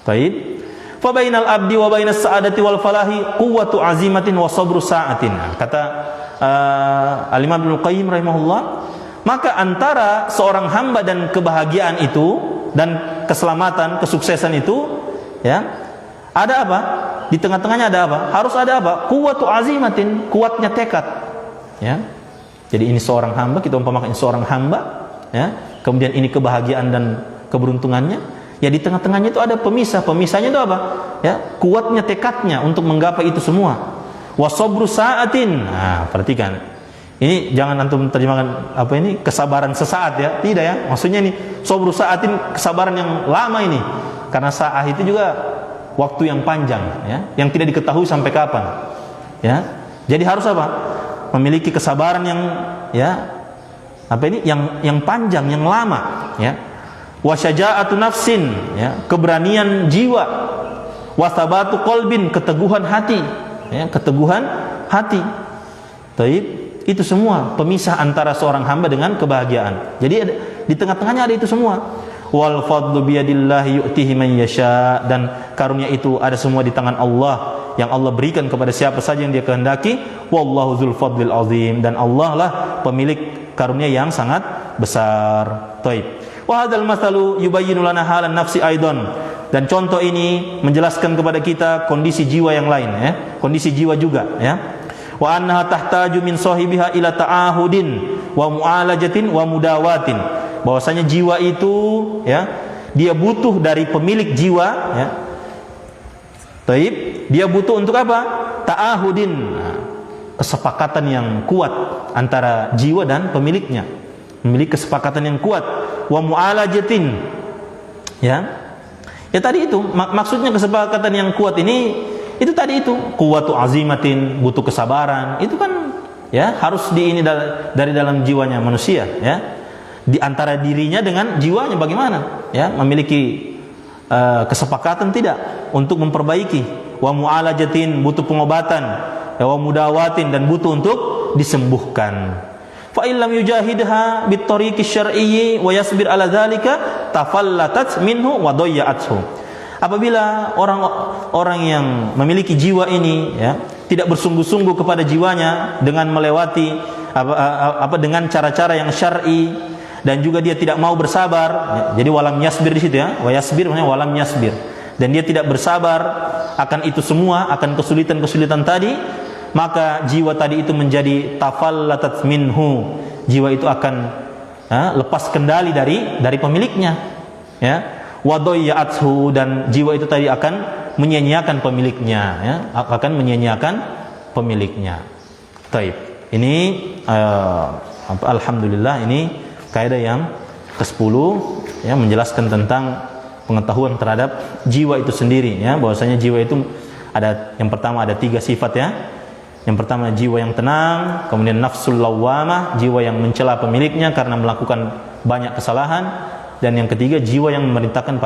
Taib. Fa bainal abdi wa bainas sa'adati wal falahi quwwatu azimatin wa sabru sa'atin. Kata Al-Imam Ibnu Qayyim rahimahullah, maka antara seorang hamba dan kebahagiaan itu dan keselamatan, kesuksesan itu, ya, ada di tengah-tengahnya ada harus ada quwwatu azimatin, kuatnya tekad, ya. Jadi ini seorang hamba, kita umpamakan seorang hamba, ya, kemudian ini kebahagiaan dan keberuntungannya, ya, di tengah-tengahnya itu ada pemisahnya itu ya, kuatnya tekadnya untuk menggapai itu semua. Wa sabru sa'atin, perhatikan, ini jangan antum terjemahkan kesabaran sesaat, ya, tidak, ya, maksudnya ini sabru sa'atin, kesabaran yang lama ini, karena sa'ah itu juga waktu yang panjang, ya, yang tidak diketahui sampai kapan, ya. Jadi harus memiliki kesabaran yang, ya, yang panjang, yang lama, ya. Wa syaja'atu nafsin, ya, keberanian jiwa. Wa thabatu qalbin, keteguhan hati, ya, keteguhan hati. Taib, itu semua pemisah antara seorang hamba dengan kebahagiaan. Jadi di tengah-tengahnya ada itu semua. Wal fadlu biyadillahi yu'tihi man yasha, dan karunia itu ada semua di tangan Allah, yang Allah berikan kepada siapa saja yang Dia kehendaki. Wallahu dzul fadlil azim, dan Allah lah pemilik karunia yang sangat besar. Taib. Wa hadzal mathalu yubayyinu lana halan nafsi aidan, dan contoh ini menjelaskan kepada kita kondisi jiwa yang lain, ya, kondisi jiwa juga, ya. Wa annaha tahtaju min sahibiha ila ta'ahudin wa mu'alajatin wa mudawatin, bahwasanya jiwa itu, ya, dia butuh dari pemilik jiwa, ya. Taib, dia butuh untuk ta'ahudin, kesepakatan yang kuat antara jiwa dan pemiliknya, memiliki kesepakatan yang kuat. Wa mu'alajatin, ya, tadi itu maksudnya kesepakatan yang kuat ini, itu tadi itu quwwatu azimatin, butuh kesabaran, itu kan, ya, harus dari dalam jiwanya manusia, ya, di antara dirinya dengan jiwanya bagaimana, ya, memiliki kesepakatan tidak untuk memperbaiki. Wa mu'alajatin, butuh pengobatan, ya, wa mudawatin, dan butuh untuk disembuhkan. Fa illam yujahidha bit tariqi syar'iyyi wa yasbir ala dzalika tafallatat minhu wa dayya'athu. apabila orang yang memiliki jiwa ini ya tidak bersungguh-sungguh kepada jiwanya dengan melewati dengan cara-cara yang syar'i, dan juga dia tidak mau bersabar ya, jadi walam yasbir di situ ya, wa yasbir maksudnya walam yasbir, dan dia tidak bersabar akan itu semua, akan kesulitan-kesulitan tadi, maka jiwa tadi itu menjadi tafallatat minhu, jiwa itu akan lepas kendali dari pemiliknya ya, wadoyathu, dan jiwa itu tadi akan menyia-nyiakan pemiliknya ya, akan menyia-nyiakan pemiliknya. Taib. Ini alhamdulillah ini kaidah yang ke-10 ya, menjelaskan tentang pengetahuan terhadap jiwa itu sendiri ya, bahwasanya jiwa itu ada, yang pertama ada 3 sifat ya. Yang pertama jiwa yang tenang, kemudian nafsul lawwamah, jiwa yang mencela pemiliknya karena melakukan banyak kesalahan, dan yang ketiga jiwa yang memerintahkan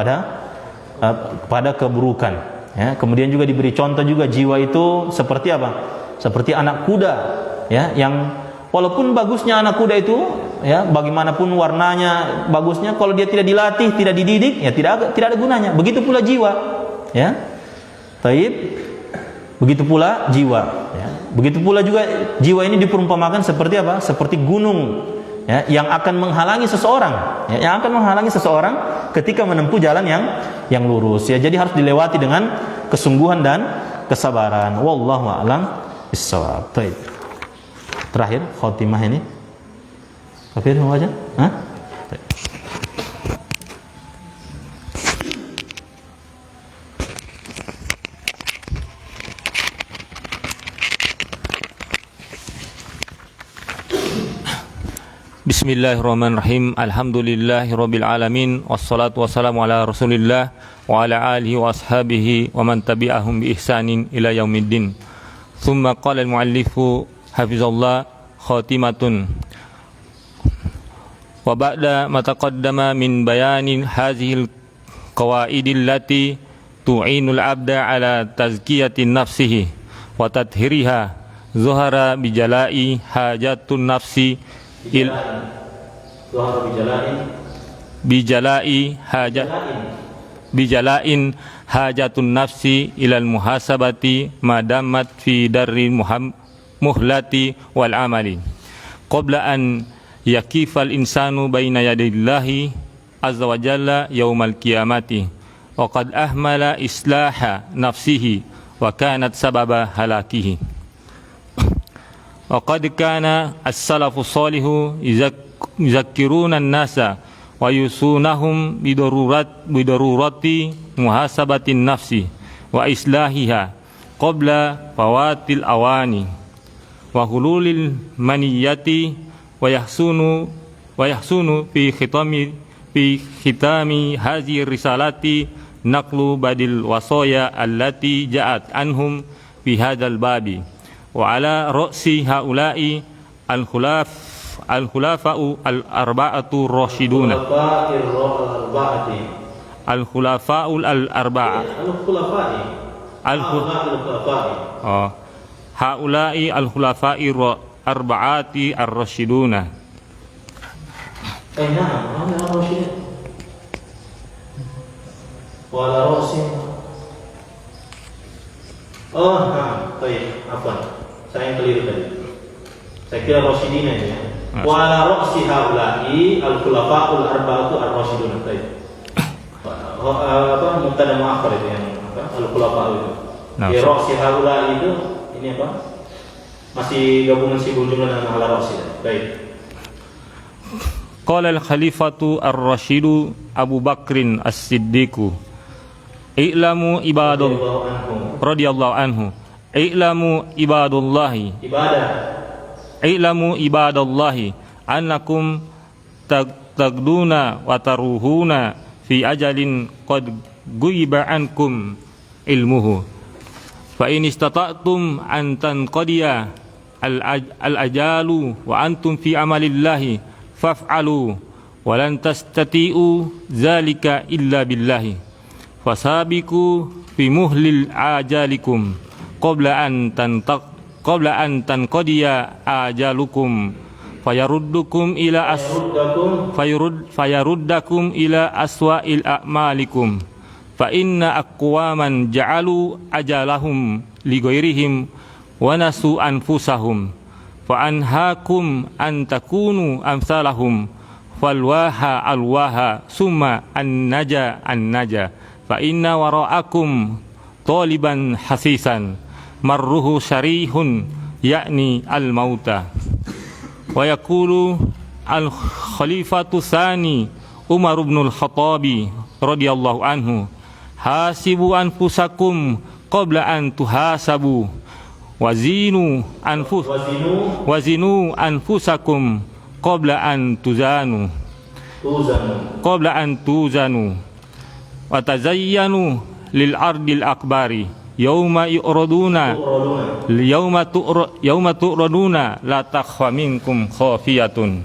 pada keburukan ya. Kemudian juga diberi contoh juga jiwa itu seperti apa? Seperti anak kuda ya, yang walaupun bagusnya anak kuda itu ya, bagaimanapun warnanya bagusnya, kalau dia tidak dilatih, tidak dididik ya tidak ada gunanya. Begitu pula jiwa ya. Taib. Begitu pula jiwa ya. Begitu pula juga jiwa ini diperumpamakan seperti apa? Seperti gunung ya, yang akan menghalangi seseorang ya, yang akan menghalangi seseorang ketika menempuh jalan yang lurus ya. Jadi harus dilewati dengan kesungguhan dan kesabaran. Wallahu a'lam bissawab. Baik. Terakhir khotimah ini. Kafir mau aja? Hah? Baik. Bismillahirrahmanirrahim. Alhamdulillahirabbil alamin, wassalatu wassalamu ala Rasulillah wa ala alihi wa ashabihi wa man tabi'ahum bi ihsanin ila yaumiddin. Tsumma qala al-muallifu hafizallah khatimatun. Wa ba'da ma taqaddama min bayanin hadhil qawaidil lati tu'inul 'abda ala tazkiyati nafsihi wa tathhiriha zuhara bijala'i hajatun nafsi bijala'in hajatun nafsi ilal muhasabati madamat fi darri muhlati wal amali qabla an yakifal insanu baina yadillahi azza wa jalla yaumal qiyamati wa qad ahmala islaha nafsihi wa kanat sababa halakihi. وقد كان السلف الصالح يذكرون الناس ويوصونهم بضرورة محاسبة النفس وإصلاحها قبل فوات الأوان وحلول المنية ويحسن في ختام هذه الرسالة نقل بعض الوصايا التي جاءت عنهم في هذا الباب. وعلى رأس هؤلاء الخلفاء الأربعة الراشدون الخلفاء الأربعة هؤلاء الخلفاء الأربعة الراشدون. وعلى رأسهم baik, apa? Saya yang keliru tadi. Saya kira Rasyidina ini ya. Wa ala ra'si haula'i al-khulafa'ul arba'atu ar-rasyidun. Baik. Mubtada muakhar itu yang al-khulafa'u itu. Ya ra'si haula'i itu ini apa? Masih gabungan sibul jumlah dengan ala ra'si. Baik. Qala al-khalifatu ar-rasyidu Abu Bakrin as-Siddiqu i'lamu ibadallah radhiyallahu anhu i'lamu ibadallahi i'lamu ibadallahi annakum tagduna wa taruhuna fi ajalin qad ghuiba ankum ilmuhu fa in istata'tum an tanqadiya al-ajalu wa antum fi amalillahi faf'alu wa lan tastati'u dzalika illa billahi fasabiku fi muhlil ajalikum qabla an tanqadiya ajalukum fayaruddakum ila aswa'il a'malikum fa inna aqwaman ja'alu ajalahum li ghairihim wa nasu anfusahum fa anhaakum an takunu amsalahum falwaha alwaha summa an naja fa inna wara'akum taliban hasisan marruhu syarihun yakni al-mauta. Wa yaqulu al-khalifatu tsani Umar bin al-Khattabi radhiyallahu anhu, hasibu anfusakum qabla an tuhasabu wazinu anfusakum qabla an tuzanu wa tazayyanu lil ardil akbari yauma tu'raduna la takhfa minkum khafiyatun.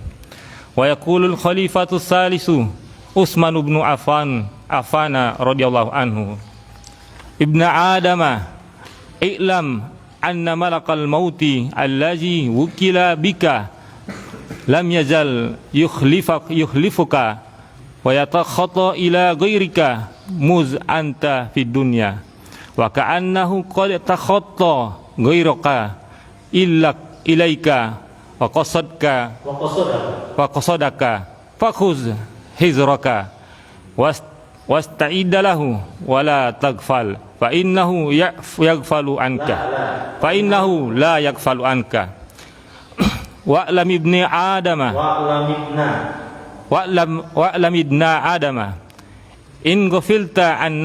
Wa yaqulu al-khalifatu tsalisu Utsman bin Affan radhiyallahu anhu, ibna adama i'lam anna malakal mauti allazi wukila bika lam yazal yukhlifuka wa yatakhatta ila ghairika muz anta fid dunya wa ka'annahu qad takhatta ghairaka ilaika wa qasadaka fakhuz hizraka wasta'idda lahu wa la taghfal fa innahu yaghfalu anka fa innahu la yaghfalu anka wa'lam ibni adama wa'lam ibna adama in ghafalta an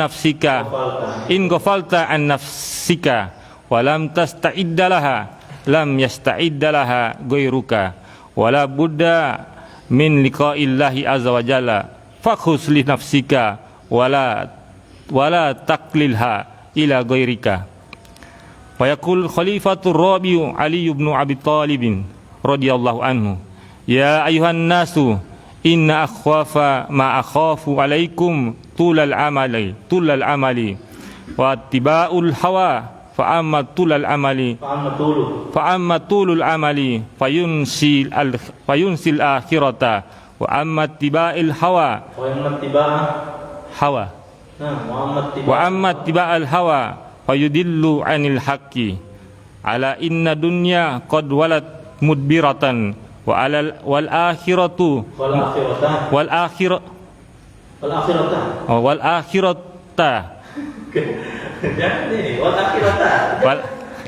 nafsika wa lam tasta'idda laha lam yasta'idda laha ghairuka wala budda min liqa'illahi azza wa jalla fakhus li nafsika wala taklilha ila ghairika. Wa yaqul khalifatur rabi'u Ali bin Abi Thalib radhiyallahu anhu, ya ayuhan nasu inna akhwafa ma akhafu alaikum tulal amali wa tiba'ul hawa fa amma tulul amali fayunsil akhirata wa amma tiba'il hawa wa amma tiba'al hawa fayudillu anil haqqi ala inna dunya qad walat mudbiratan wal akhirata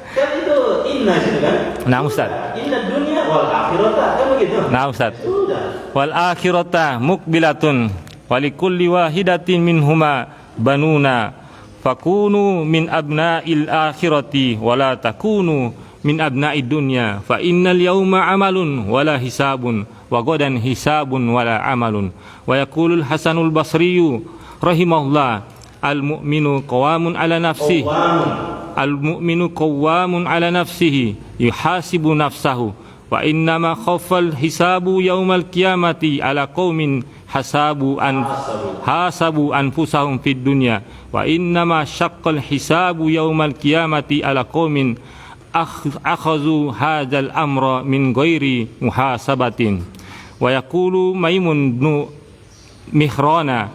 kan itu inna situ kan? Nah Ustaz. Inna dunya wal akhirata kan begitu? Nah Ustaz. Wal akhirata mukbilatun walikulli wahidatin minhuma banuna fakunu min abna'il akhirati wala takunu min abna'id dunya fa innal yawma amalun wala hisabun wa ghadan hisabun wala amalun. Wa yaqulul Hasanul Basriyu rahimahullah, al-mu'minu qawamun ala nafsihi al-mu'minu qawamun ala nafsihi yuhasibu nafsahu wa innama khaffal hisabu yaumal qiyamati ala qaumin hasabu anfusahum fid dunya wa innama syaqqal hisabu yaumal qiyamati ala qaumin akhazu hadzal amra min ghairi muhasabatin. Wa yaqulu Maimun bin Mihrana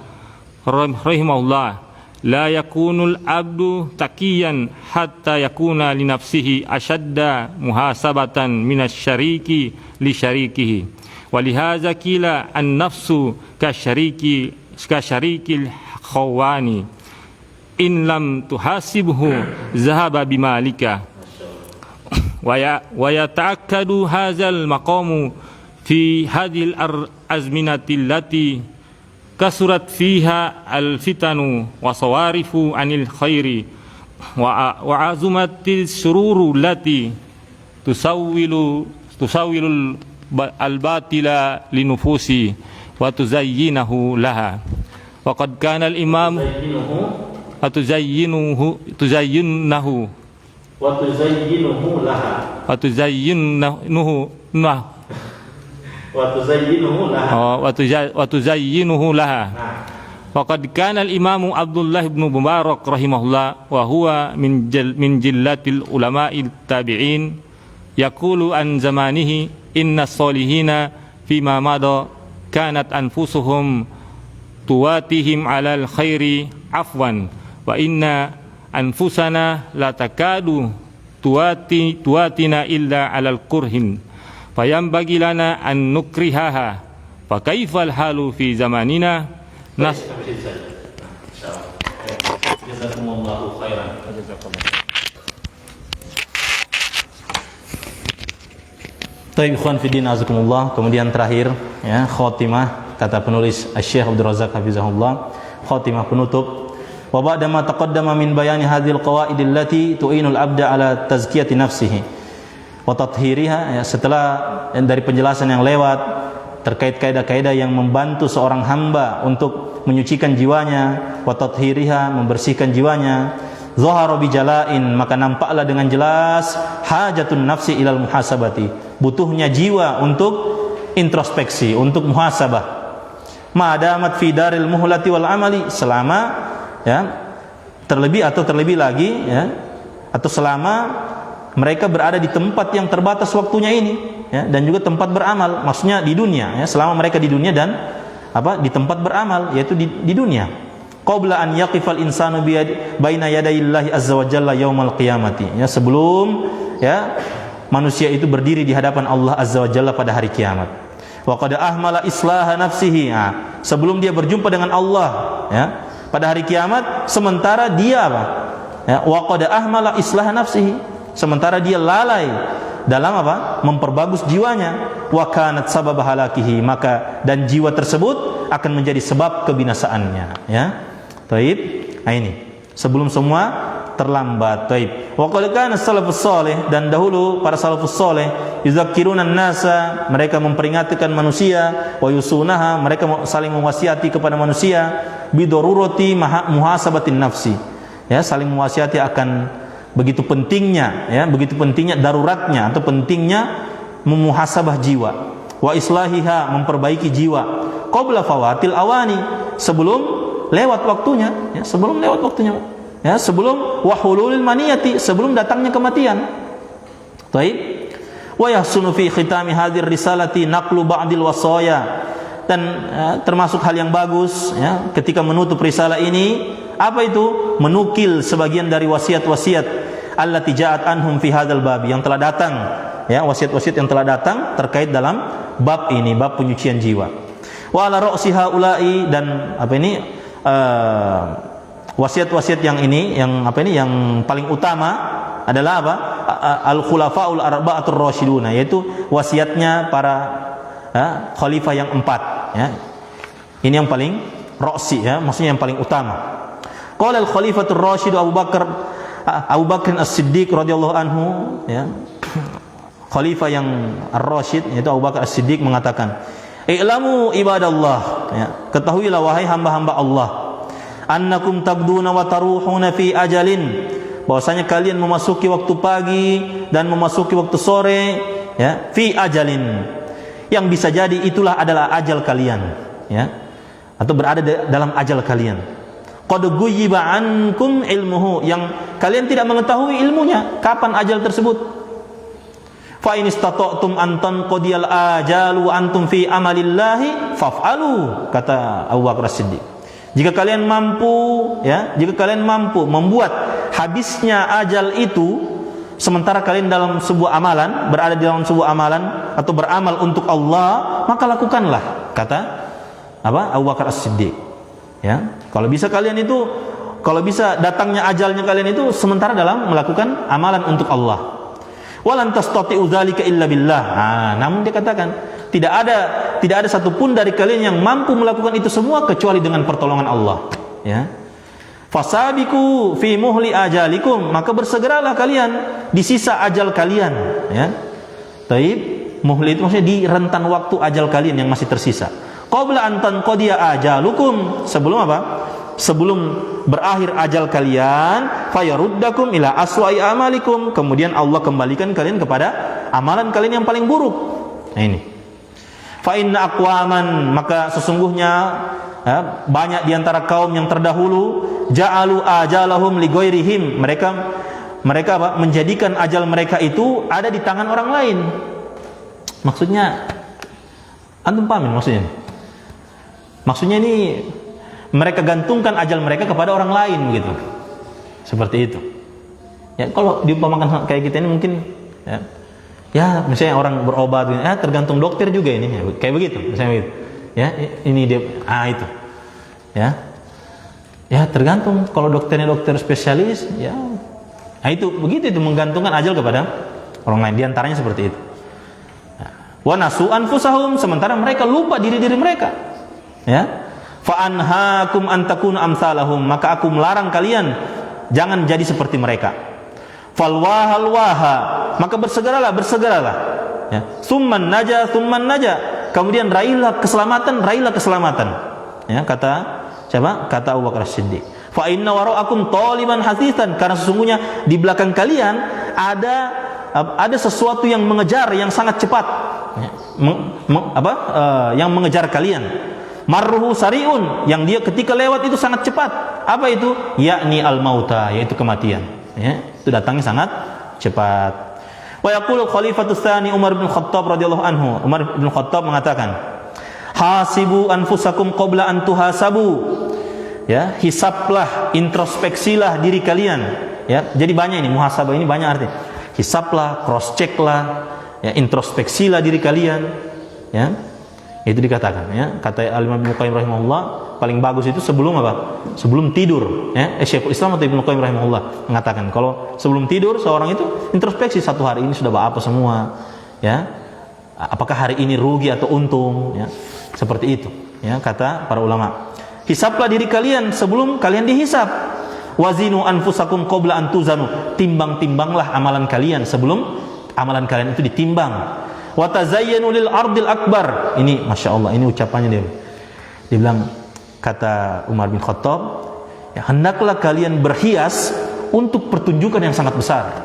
rahimahullah, la yakunul abdu taqiyan hatta yakuna li nafsihi ashadda muhasabatan minasyariki li syarikihi wa lihaza qila an-nafsu kasyarikil khawani in lam tuhasibhu zahaba bimalika wa yata'akkadu hadzal maqamu fi hadhil azminati allati kasurat fiha al-fitanu wa sawarifu anil khairi wa azumatil sururu lati tusawwilu al-batila linufusi wa tuzayyinahu laha. Wa qad kana al-imam watuzayyinuhu laha. Waqad kana al-imamu Abdullah ibn Mubarak rahimahullah wa huwa min jillatil ulama'il tabi'in yaqulu an zamanihi inna salihina fima mada kanat anfusuhum tuwatihim alal khairi afwan wa inna anfusana la takadu tuatina illa alal kurhin fayambagi lana an nukrihaha fa kaifal halu fi zamanina nas. Jazakumullahu khairan. Baik, ikhwan fiddin azakumullah. Kemudian terakhir ya, khotimah kata penulis Syekh Abdul Razak hafizahullah, khotimah penutup. Wa ba'da ma taqaddama min bayani hadhil qawaid allati tu'inul abda ala tazkiyati nafsihi wa tathhiriha, ya, setelah dari penjelasan yang lewat terkait kaidah-kaidah yang membantu seorang hamba untuk menyucikan jiwanya, wa tathhiriha, membersihkan jiwanya, zahara bijala'in, maka nampaklah dengan jelas hajatun nafsi ilal muhasabati, butuhnya jiwa untuk introspeksi, untuk muhasabah. Ma'adamat fi daril muhlati wal amali, selama ya terlebih lagi ya, atau selama mereka berada di tempat yang terbatas waktunya ini ya, dan juga tempat beramal, maksudnya di dunia ya, selama mereka di dunia dan di tempat beramal, yaitu di dunia. Qabla an yaqifal insanu baina yadayillahi azza wa jalla yaumal qiyamati, ya, sebelum ya manusia itu berdiri di hadapan Allah azza wa jalla pada hari kiamat. Wa qad ahmala islaha nafsihi, sebelum dia berjumpa dengan Allah ya pada hari kiamat, sementara dia ya, wa qad ahmala islaha nafsihi, sementara dia lalai dalam memperbagus jiwanya. Wa kanat sabab halakihi, maka dan jiwa tersebut akan menjadi sebab kebinasaannya ya. Taib, ini sebelum semua terlambat. Taib. Wa qad kana salafus salih, dan dahulu para salafus salih yuzakkiruna an-nasa, mereka memperingatkan manusia, wa yusunaha, mereka saling mewasiati kepada manusia, bidururati muhasabatin nafsi, ya, saling mewasiati akan begitu pentingnya ya, begitu pentingnya, daruratnya atau pentingnya memuhasabah jiwa, wa islahiha, memperbaiki jiwa, qabla fawatil awani, sebelum lewat waktunya ya, sebelum lewat waktunya ya, sebelum wahululil maniyati, sebelum datangnya kematian. Baik. Wa yahsunu fi khitami hadhir risalati naqlu ba'dil wasaya, dan termasuk hal yang bagus ya ketika menutup risalah ini, apa itu? Menukil sebagian dari wasiat-wasiat allati ja'at anhum fi hadzal bab, yang telah datang ya, wasiat-wasiat yang telah datang terkait dalam bab ini, bab penyucian jiwa. Wa ala ra'si haula'i, dan wasiat-wasiat yang ini, yang yang paling utama adalah al khulafaul arba'atur rasyiduna, yaitu wasiatnya para khalifah yang 4 ya. Ini yang paling ra'si ya, maksudnya yang paling utama. Qala al khalifatur rasyid Abu Bakr As-Siddiq radhiyallahu anhu ya, khalifah yang ar-rasyid yaitu Abu Bakar As-Siddiq mengatakan, "I'lamu ibadallah," ya, ketahuilah wahai hamba-hamba Allah, "annakum tabduna wa taruhuna fi ajalin," bahwasanya kalian memasuki waktu pagi dan memasuki waktu sore ya, fi ajalin, yang bisa jadi itulah adalah ajal kalian ya, atau berada dalam ajal kalian. Qad ghuyyiba ankum ilmuhu, yang kalian tidak mengetahui ilmunya, kapan ajal tersebut. Fa in istata'tum an tanqadiyal ajalu antum fi amalillahi faf'alu, kata Abu Bakar As-Siddiq. Jika kalian mampu ya, jika kalian mampu membuat habisnya ajal itu sementara kalian dalam sebuah amalan, berada di dalam sebuah amalan atau beramal untuk Allah, maka lakukanlah, kata Abu Bakar As-Siddiq. Ya, kalau bisa kalian itu, kalau bisa datangnya ajalnya kalian itu sementara dalam melakukan amalan untuk Allah. Walan tastati'u dzalika illa billah. Namun dia katakan tidak ada satupun dari kalian yang mampu melakukan itu semua kecuali dengan pertolongan Allah. Ya. Fasabiqu fi muhli ajalikum, maka bersegeralah kalian di sisa ajal kalian. Ya. Taib, muhli itu maksudnya di rentan waktu ajal kalian yang masih tersisa. Qabla an tanqadiya ajalukum, sebelum sebelum berakhir ajal kalian, fayaruddakum ila aswa'i amalikum, kemudian Allah kembalikan kalian kepada amalan kalian yang paling buruk. Nah ini. Fa inna aqwaman, maka sesungguhnya banyak di antara kaum yang terdahulu, ja'alu ajalahum li ghairihim, mereka menjadikan ajal mereka itu ada di tangan orang lain. Maksudnya antum pahamin maksudnya? Maksudnya ini mereka gantungkan ajal mereka kepada orang lain begitu. Seperti itu. Ya, kalau diumpamakan kayak kita ini mungkin ya misalnya orang berobat tergantung dokter juga ini ya, kayak begitu misalnya begitu. Ya, ini dia itu. Ya, tergantung kalau dokternya dokter spesialis ya. Nah, itu begitu itu menggantungkan ajal kepada orang lain, di antaranya seperti itu. Wa nasu anfusahum, sementara mereka lupa diri-diri mereka. Ya. Fa anhaakum an takunu amsalahum, maka aku melarang kalian jangan jadi seperti mereka. Fal wahal waha, maka bersegeralah. Ya. Summan naja. Kemudian raihlah keselamatan. Ya, kata siapa? Kata Abu Bakar Siddiq. Fa inna wara'akum taliban hasisan, karena sesungguhnya di belakang kalian ada sesuatu yang mengejar yang sangat cepat. Ya. Yang mengejar kalian. Marruhu sari'un, yang dia ketika lewat itu sangat cepat. Apa itu? Yakni al-mauta, yaitu kematian. Ya, itu datangnya sangat cepat. Wa yaqulu khalifatus tsani Umar bin Khattab radhiyallahu anhu. Umar bin Khattab mengatakan, "Hasibu anfusakum qabla an tuhasabu." Ya, hisablah, introspeksilah diri kalian. Ya, jadi banyak ini muhasabah ini banyak artinya. Hisablah, cross checklah, ya, introspeksilah diri kalian. Ya. Itu dikatakan ya. Kata Al-Imam Ibnu Qayyim rahimahullah, paling bagus itu sebelum apa? Sebelum tidur, ya. Syekhul Islam atau Ibnu Qayyim rahimahullah mengatakan kalau sebelum tidur seorang itu introspeksi, satu hari ini sudah apa semua, ya. Apakah hari ini rugi atau untung, ya. Seperti itu, ya, kata para ulama. Hisablah diri kalian sebelum kalian dihisab. Wazinu anfusakum qabla an tuzanu. Timbang-timbanglah amalan kalian sebelum amalan kalian itu ditimbang. Wa tazayyanu lil ardil akbar. Ini Masya Allah, ini ucapannya dia. Dia bilang, kata Umar bin Khattab, ya, hendaklah kalian berhias untuk pertunjukan yang sangat besar.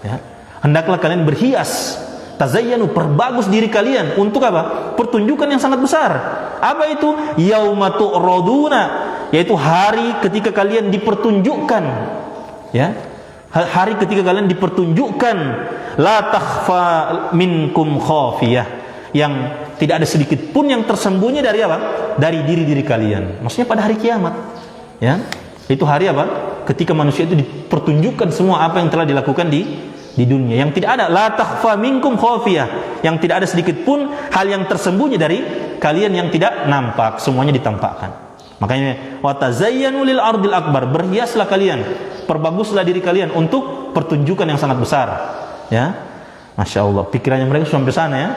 Ya. Hendaklah kalian berhias, tazayyanu, perbagus diri kalian untuk apa? Pertunjukan yang sangat besar. Apa itu? Yaumatu roduna, yaitu hari ketika kalian dipertunjukkan. Ya, hari ketika kalian dipertunjukkan. La takhfa minkum khafiyah, yang tidak ada sedikit pun yang tersembunyi dari apa? Dari diri-diri kalian. Maksudnya pada hari kiamat. Ya, itu hari apa? Ketika manusia itu dipertunjukkan semua apa yang telah dilakukan di dunia, yang tidak ada la takhfa minkum khafiyah, yang tidak ada sedikit pun hal yang tersembunyi dari kalian yang tidak nampak, semuanya ditampakkan. Makanya wa tazayyanu lil ardil akbar, berhiaslah kalian, perbaguslah diri kalian untuk pertunjukan yang sangat besar. Ya, Masya Allah, pikirannya mereka sudah sampai sana ya.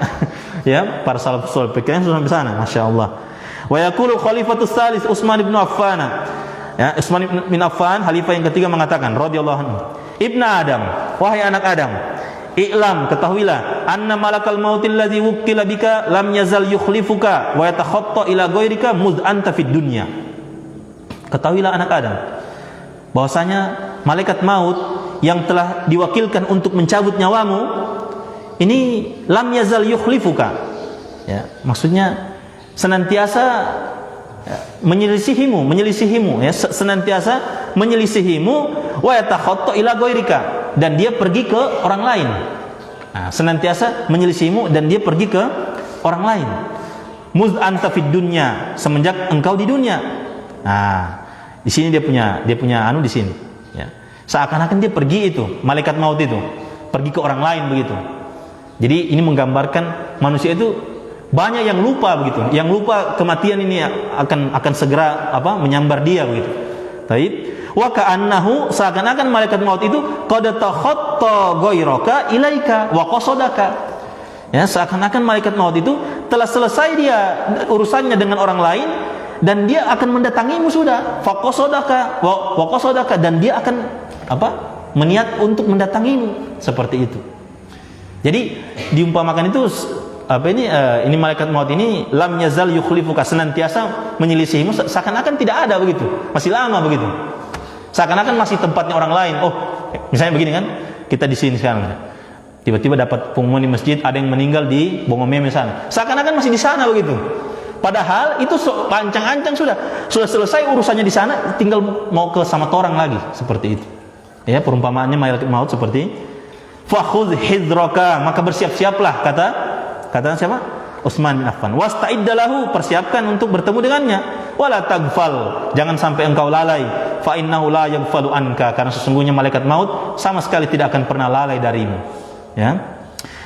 Ya, para salafus saleh pikirannya sudah sampai sana, Masya Allah. Wa yaqulu khalifatus salis Utsman bin Affan. Ya, Utsman bin Affan, khalifah yang ketiga mengatakan radhiyallahu anhu, Ibnu Adam, wahai anak Adam, i'lam, ketahuilah, anna malakal mautil ladzi wukkila bika lam yazal yukhlifuka wa yatakhatta ila ghairika mudh anta fid dunya. Ketahuilah anak Adam, bahwasanya malaikat maut yang telah diwakilkan untuk mencabut nyawamu ini lam yazal yukhlifuka. Ya, maksudnya senantiasa menyelisihimu ya, senantiasa menyelisihimu, wa yatakhatta ila ghairika, dan dia pergi ke orang lain. Nah, senantiasa menyelisihimu dan dia pergi ke orang lain. Muz anta fid dunya, semenjak engkau di dunia. Nah, di sini dia punya anu di sini, ya. Seakan-akan dia pergi itu, malaikat maut itu pergi ke orang lain begitu. Jadi ini menggambarkan manusia itu banyak yang lupa begitu, yang lupa kematian ini akan segera menyambar dia begitu. Taib. Wa ka'annahu, seakan-akan malaikat maut itu qad takhatta ghairaka ilaika wa qasadaka. Ya, seakan-akan malaikat maut itu telah selesai dia urusannya dengan orang lain dan dia akan mendatangimu sudah. Fa qasadaka wa qasadaka, dan dia akan meniat untuk mendatangimu, seperti itu. Jadi diumpamakan itu ini malaikat maut ini lam yazal yukhlifuka, senantiasa menyelisihimu, seakan-akan tidak ada begitu, masih lama begitu, seakan-akan masih tempatnya orang lain. Oh, misalnya begini kan, kita di sini sekarang, tiba-tiba dapat pengumuman di masjid ada yang meninggal di Bongomeme misalnya, seakan-akan masih di sana begitu. Padahal itu ancang-ancang sudah selesai urusannya di sana, tinggal mau ke sama orang lagi, seperti itu. Ya, perumpamaannya malaikat maut seperti fakhudh hidraka, maka bersiap-siaplah, kata siapa? Utsman bin Affan. Wasta'iddalahu, persiapkan untuk bertemu dengannya. Wala tagfal, jangan sampai engkau lalai. Fa innahu la yaghfalu anka, karena sesungguhnya malaikat maut sama sekali tidak akan pernah lalai darimu. Ya.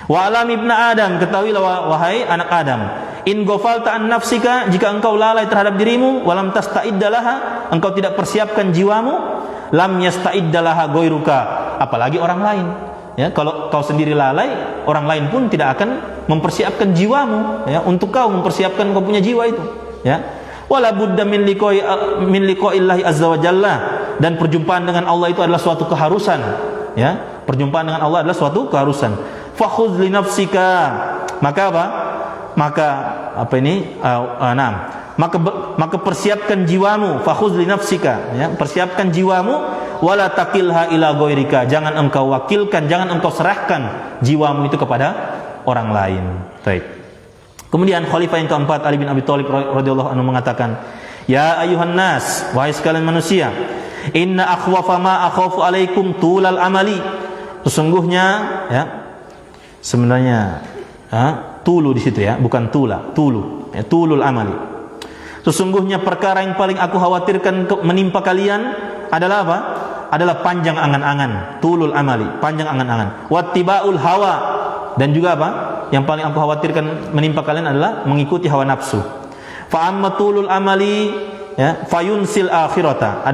Wa alam ibnu Adam, ketahuilah wahai anak Adam, in ghafalta an nafsika, jika engkau lalai terhadap dirimu, walam tasta'iddallaha, engkau tidak persiapkan jiwamu, lam yasta'iddallaha ghairuka, apalagi orang lain. Ya, kalau kau sendiri lalai, orang lain pun tidak akan mempersiapkan jiwamu, ya, untuk kau mempersiapkan kau punya jiwa itu, ya. Wala budda min liqa'illahi azza wa jalla, dan perjumpaan dengan Allah itu adalah suatu keharusan, ya. Perjumpaan dengan Allah adalah suatu keharusan. Fakhudz li nafsika, maka apa? Maka persiapkan jiwamu, fakhudz li nafsika, ya, persiapkan jiwamu, wala takilha ila ghairika, jangan engkau wakilkan, jangan engkau serahkan jiwamu itu kepada orang lain. Baik. Kemudian khalifah yang keempat, Ali bin Abi Thalib radhiyallahu anhu mengatakan, ya ayuhan nas, wahai sekalian manusia, inna akhwafa ma akhafu alaikum tulal amali, sesungguhnya, ya, sebenarnya tulu di situ, ya, bukan tula, tulu, ya, tulul amali. Sesungguhnya perkara yang paling aku khawatirkan menimpa kalian adalah apa? Adalah panjang angan-angan, tulul amali, panjang angan-angan. Wattibaul hawa, dan juga apa? Yang paling aku khawatirkan menimpa kalian adalah mengikuti hawa nafsu. Fa amma tulul amali, ya, fayunsil akhirata.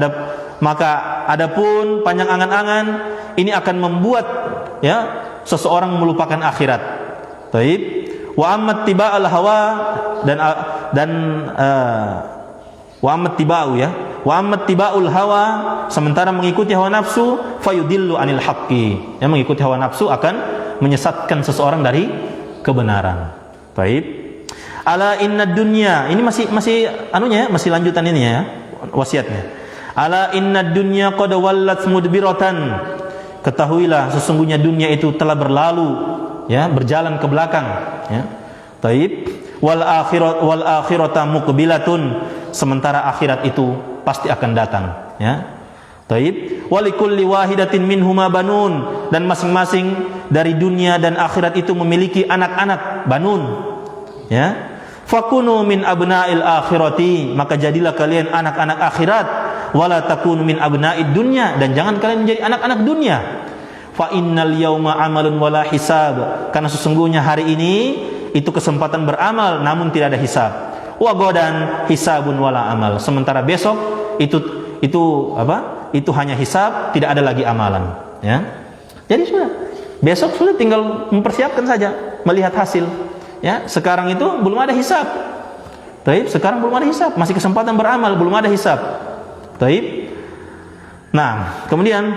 Maka adapun panjang angan-angan ini akan membuat, ya, seseorang melupakan akhirat. Taib. Wa amma tiba'al hawa, wa amma tiba'u, ya. Wa amma tiba'ul hawa, sementara mengikuti hawa nafsu, fayudillu anil haqqi. Ya, mengikuti hawa nafsu akan menyesatkan seseorang dari kebenaran. Taib. Ala inna dunya, ini masih anunya, masih lanjutan ini, ya, wasiatnya. Ala inna dunya qad wallat mudbiratan, ketahuilah sesungguhnya dunia itu telah berlalu, ya, berjalan ke belakang, ya. Taib. Wal akhirata muqbilatun, sementara akhirat itu pasti akan datang, ya. Taib. Walikulli wahidatin minhuma banun, dan masing-masing dari dunia dan akhirat itu memiliki anak-anak, banun, ya. Fakunu min abna'il akhirati, maka jadilah kalian anak-anak akhirat. Wala takunu min abna'id dunya, dan jangan kalian menjadi anak-anak dunia. Fa innal yauma amalun wala hisab, karena sesungguhnya hari ini itu kesempatan beramal namun tidak ada hisab. Wa godan hisabun wala amal, sementara besok itu apa? Itu hanya hisab, tidak ada lagi amalan, ya. Jadi sudah, besok sudah tinggal mempersiapkan saja, melihat hasil, ya. Sekarang itu belum ada hisab. Taib, sekarang belum ada hisab, masih kesempatan beramal, belum ada hisab. Taib. Nah, kemudian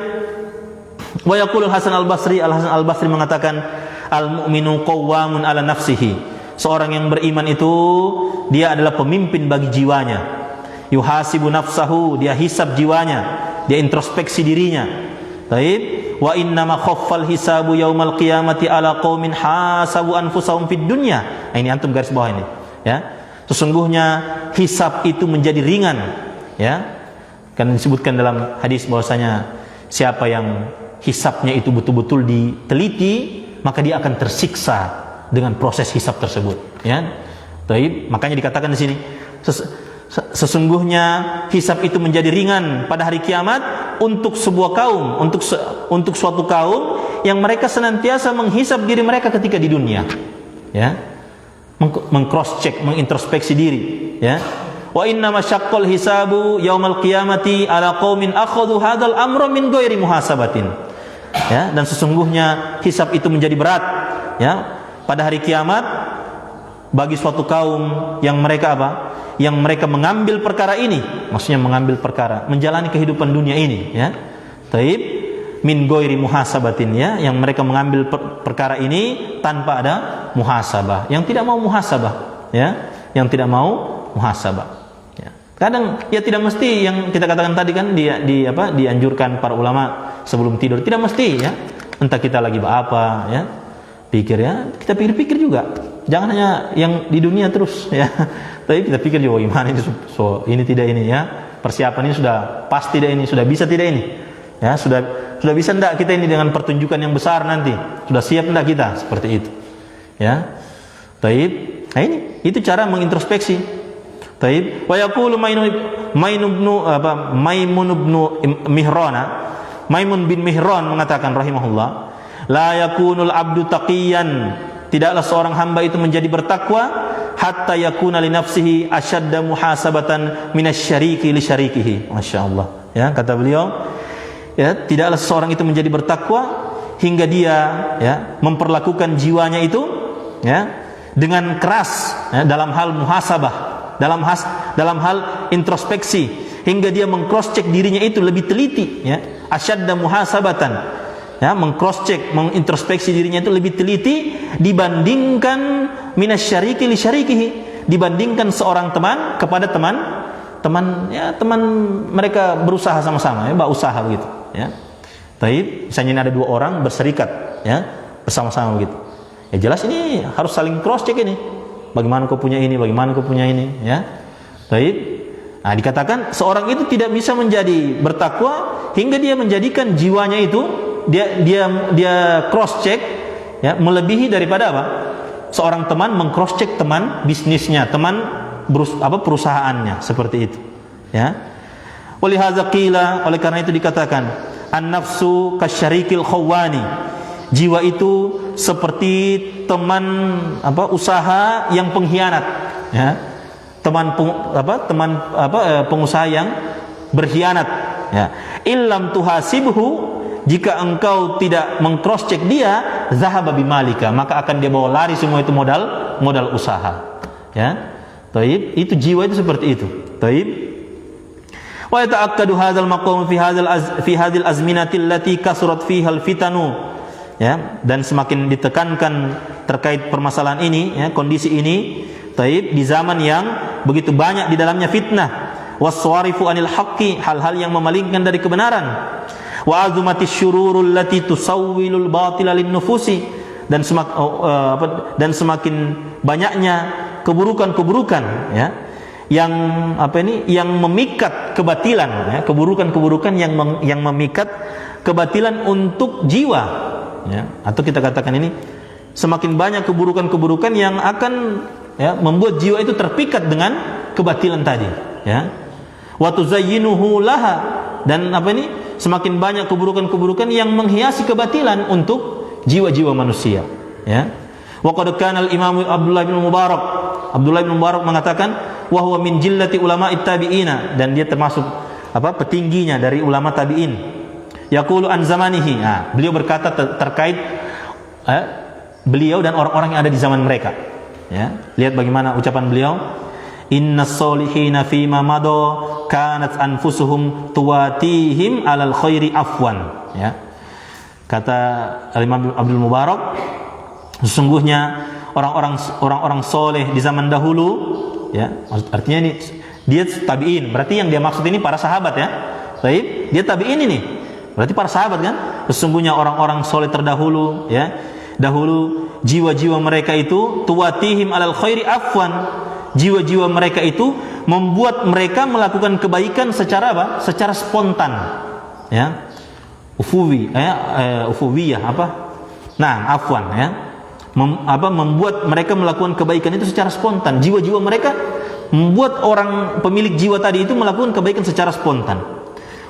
wa yaqulu Al-Hasan Al-Basri mengatakan, al-mu'minu qawwamun 'ala nafsihi. Seorang yang beriman itu dia adalah pemimpin bagi jiwanya. Yuhasibu nafsahu, dia hisab jiwanya, dia introspeksi dirinya. Taib. Wa innama khaffal hisabu yaumal qiyamati 'ala qaumin hasabu anfusahum fid dunya. Nah, ini antum garis bawah ini, ya. Sesungguhnya hisab itu menjadi ringan, ya. Karena disebutkan dalam hadis bahwasanya siapa yang hisabnya itu betul-betul diteliti, maka dia akan tersiksa dengan proses hisab tersebut, ya. Taib. Makanya dikatakan di sini, sesungguhnya hisab itu menjadi ringan pada hari kiamat untuk sebuah kaum, untuk suatu kaum yang mereka senantiasa menghisab diri mereka ketika di dunia, ya. Mengcross check, mengintrospeksi diri, ya. Wa inna masyaqqal hisabu yaumal qiyamati ala qaumin akhadhu hadzal amra min ghairi muhasabatin. Ya, dan sesungguhnya hisab itu menjadi berat, ya, pada hari kiamat bagi suatu kaum yang mereka apa? Yang mereka mengambil perkara ini, maksudnya mengambil perkara, menjalani kehidupan dunia ini, ya. Taib, min ghairi muhasabatin, ya, yang mereka mengambil perkara ini tanpa ada muhasabah, yang tidak mau muhasabah, ya, yang tidak mau muhasabah. Kadang ya tidak mesti yang kita katakan tadi kan dianjurkan para ulama sebelum tidur, tidak mesti, ya. Entah kita lagi apa, ya, pikir, ya, kita pikir-pikir juga. Jangan hanya yang di dunia terus, ya. Tapi kita pikir juga gimana ini, ini tidak ini, ya. Persiapan ini sudah pas tidak ini, sudah bisa tidak ini, ya, sudah bisa tidak kita ini dengan pertunjukan yang besar nanti, sudah siap tidak kita seperti itu, ya. Taib. Nah, ini itu cara mengintrospeksi. Taib. Wa yaqulu Maimun bin Mihran mengatakan rahimahullah, la yakunul abdu taqiyan, tidaklah seorang hamba itu menjadi bertakwa hatta yakuna li nafsihi ashadda muhasabatan minasyariki li syarikihi. Masyaallah. Ya, kata beliau, ya, tidaklah seorang itu menjadi bertakwa hingga dia, ya, memperlakukan jiwanya itu, ya, dengan keras, ya, dalam hal muhasabah, dalam hal introspeksi, hingga dia meng-cross check dirinya itu lebih teliti, ya, asyadda muhasabatan, ya, meng-cross check, mengintrospeksi dirinya itu lebih teliti dibandingkan minasyariki li syarikihi, dibandingkan seorang teman kepada teman, ya, teman mereka berusaha sama-sama, ya, usaha begitu, ya. Taib, misalnya ada 2 orang berserikat, ya, bersama-sama begitu. Ya jelas ini harus saling cross check ini. Bagaimana kau punya ini, bagaimana kau punya ini, ya. Taib. Nah, dikatakan seorang itu tidak bisa menjadi bertakwa hingga dia menjadikan jiwanya itu dia cross check, ya, melebihi daripada apa? Seorang teman meng-cross check teman bisnisnya, teman perusahaannya, seperti itu, ya. Walihadza qila, oleh karena itu dikatakan an-nafsu kasyarikil khawani, jiwa itu seperti teman usaha yang pengkhianat, ya. Pengusaha yang berkhianat, ya. Illam tuhasibhu, jika engkau tidak meng-cross check dia, zahaba bimalika, maka akan dia bawa lari semua itu modal usaha, ya. Taib, itu jiwa itu seperti itu. Taib. Wa yata'akkadu hadzal maqam fi hadzal azminati allati kasurat fiha al-fitanu, ya, dan semakin ditekankan terkait permasalahan ini, ya, kondisi ini, taib, di zaman yang begitu banyak di dalamnya fitnah, waswarifu anil haqqi, hal-hal yang memalingkan dari kebenaran, wa azumatis syururul lati tusawwilul batila lin nufusi, dan semakin banyaknya keburukan-keburukan, ya, yang memikat kebatilan, ya, keburukan-keburukan yang memikat kebatilan untuk jiwa, ya, atau kita katakan ini semakin banyak keburukan-keburukan yang akan, ya, membuat jiwa itu terpikat dengan kebatilan tadi, ya. Wa tuzayyinuhu laha, dan semakin banyak keburukan-keburukan yang menghiasi kebatilan untuk jiwa-jiwa manusia, ya. Wa qad kana al-Imam Abdullah bin Mubarak mengatakan, wa huwa min jillati ulama'it tabi'ina, dan dia termasuk petingginya dari ulama tabi'in. Yaqulu an zamanihi, beliau berkata terkait beliau dan orang-orang yang ada di zaman mereka, ya. Lihat bagaimana ucapan beliau, innas solihina fima mado kanat anfusuhum tuwatihim alal khairi afwan, ya. Kata Imam Abdul Mubarak, sesungguhnya orang-orang soleh di zaman dahulu, ya, artinya ini dia tabi'in, berarti yang dia maksud ini para sahabat, ya. Baik, dia tabi'in ini, berarti para sahabat kan. Sesungguhnya orang-orang soleh terdahulu, ya, dahulu jiwa-jiwa mereka itu tuwatihim alal khairi afwan, jiwa-jiwa mereka itu membuat mereka melakukan kebaikan secara secara spontan, ya. Ufuwiyah afwan, ya. Membuat mereka melakukan kebaikan itu secara spontan. Jiwa-jiwa mereka membuat orang pemilik jiwa tadi itu melakukan kebaikan secara spontan.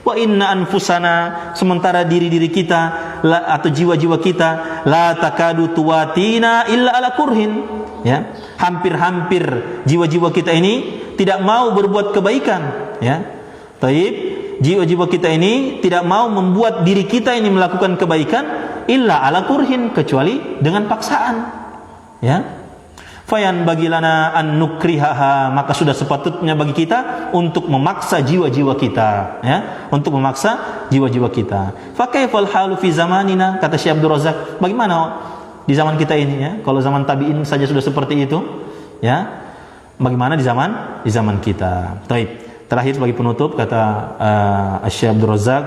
Wa inna anfusana, sementara diri-diri kita atau jiwa-jiwa kita, la takadu tuwatina illa ala kurhin, ya. Hampir-hampir jiwa-jiwa kita ini tidak mau berbuat kebaikan, ya. Taib, jiwa-jiwa kita ini tidak mau membuat diri kita ini melakukan kebaikan illa ala kurhin, kecuali dengan paksaan, ya. Fayan bagilana an nukrihaha, maka sudah sepatutnya bagi kita untuk memaksa jiwa-jiwa kita, ya, untuk memaksa jiwa-jiwa kita. Fa kaifal halu fi zamanina, kata Syekh Abdul Razak, bagaimana di zaman kita ini, ya, kalau zaman tabi'in saja sudah seperti itu, ya, bagaimana di zaman kita. Baik. Terakhir sebagai penutup kata Syekh Abdul Razak,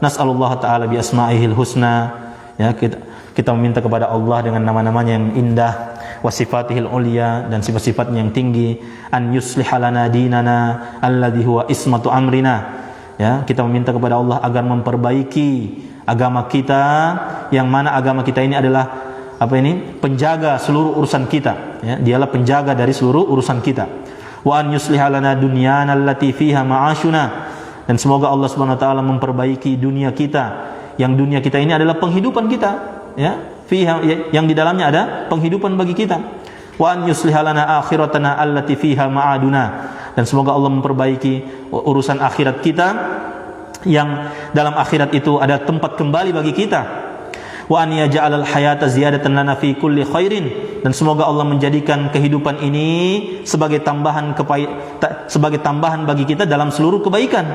nas'alullah ta'ala bi asma'ihil husna, ya, kita meminta kepada Allah dengan nama-namanya yang indah, wa sifatihil ulia, dan sifat-sifatnya yang tinggi, an yusliha lana dinana alladhi huwa ismatu amrina, ya, kita meminta kepada Allah agar memperbaiki agama kita, yang mana agama kita ini adalah penjaga seluruh urusan kita, ya, dialah penjaga dari seluruh urusan kita. wa an yusliha lana dunyana allati fiha ma'ashuna, dan semoga Allah Subhanahu wa taala memperbaiki dunia kita, yang dunia kita ini adalah penghidupan kita, ya, fiha, yang di dalamnya ada penghidupan bagi kita. Wa an yusliha lana akhiratana allati fiha ma'aduna, dan semoga Allah memperbaiki urusan akhirat kita, yang dalam akhirat itu ada tempat kembali bagi kita. Wa an yaj'alal hayata ziyadatan lana fi kulli khairin, dan semoga Allah menjadikan kehidupan ini sebagai tambahan bagi kita dalam seluruh kebaikan,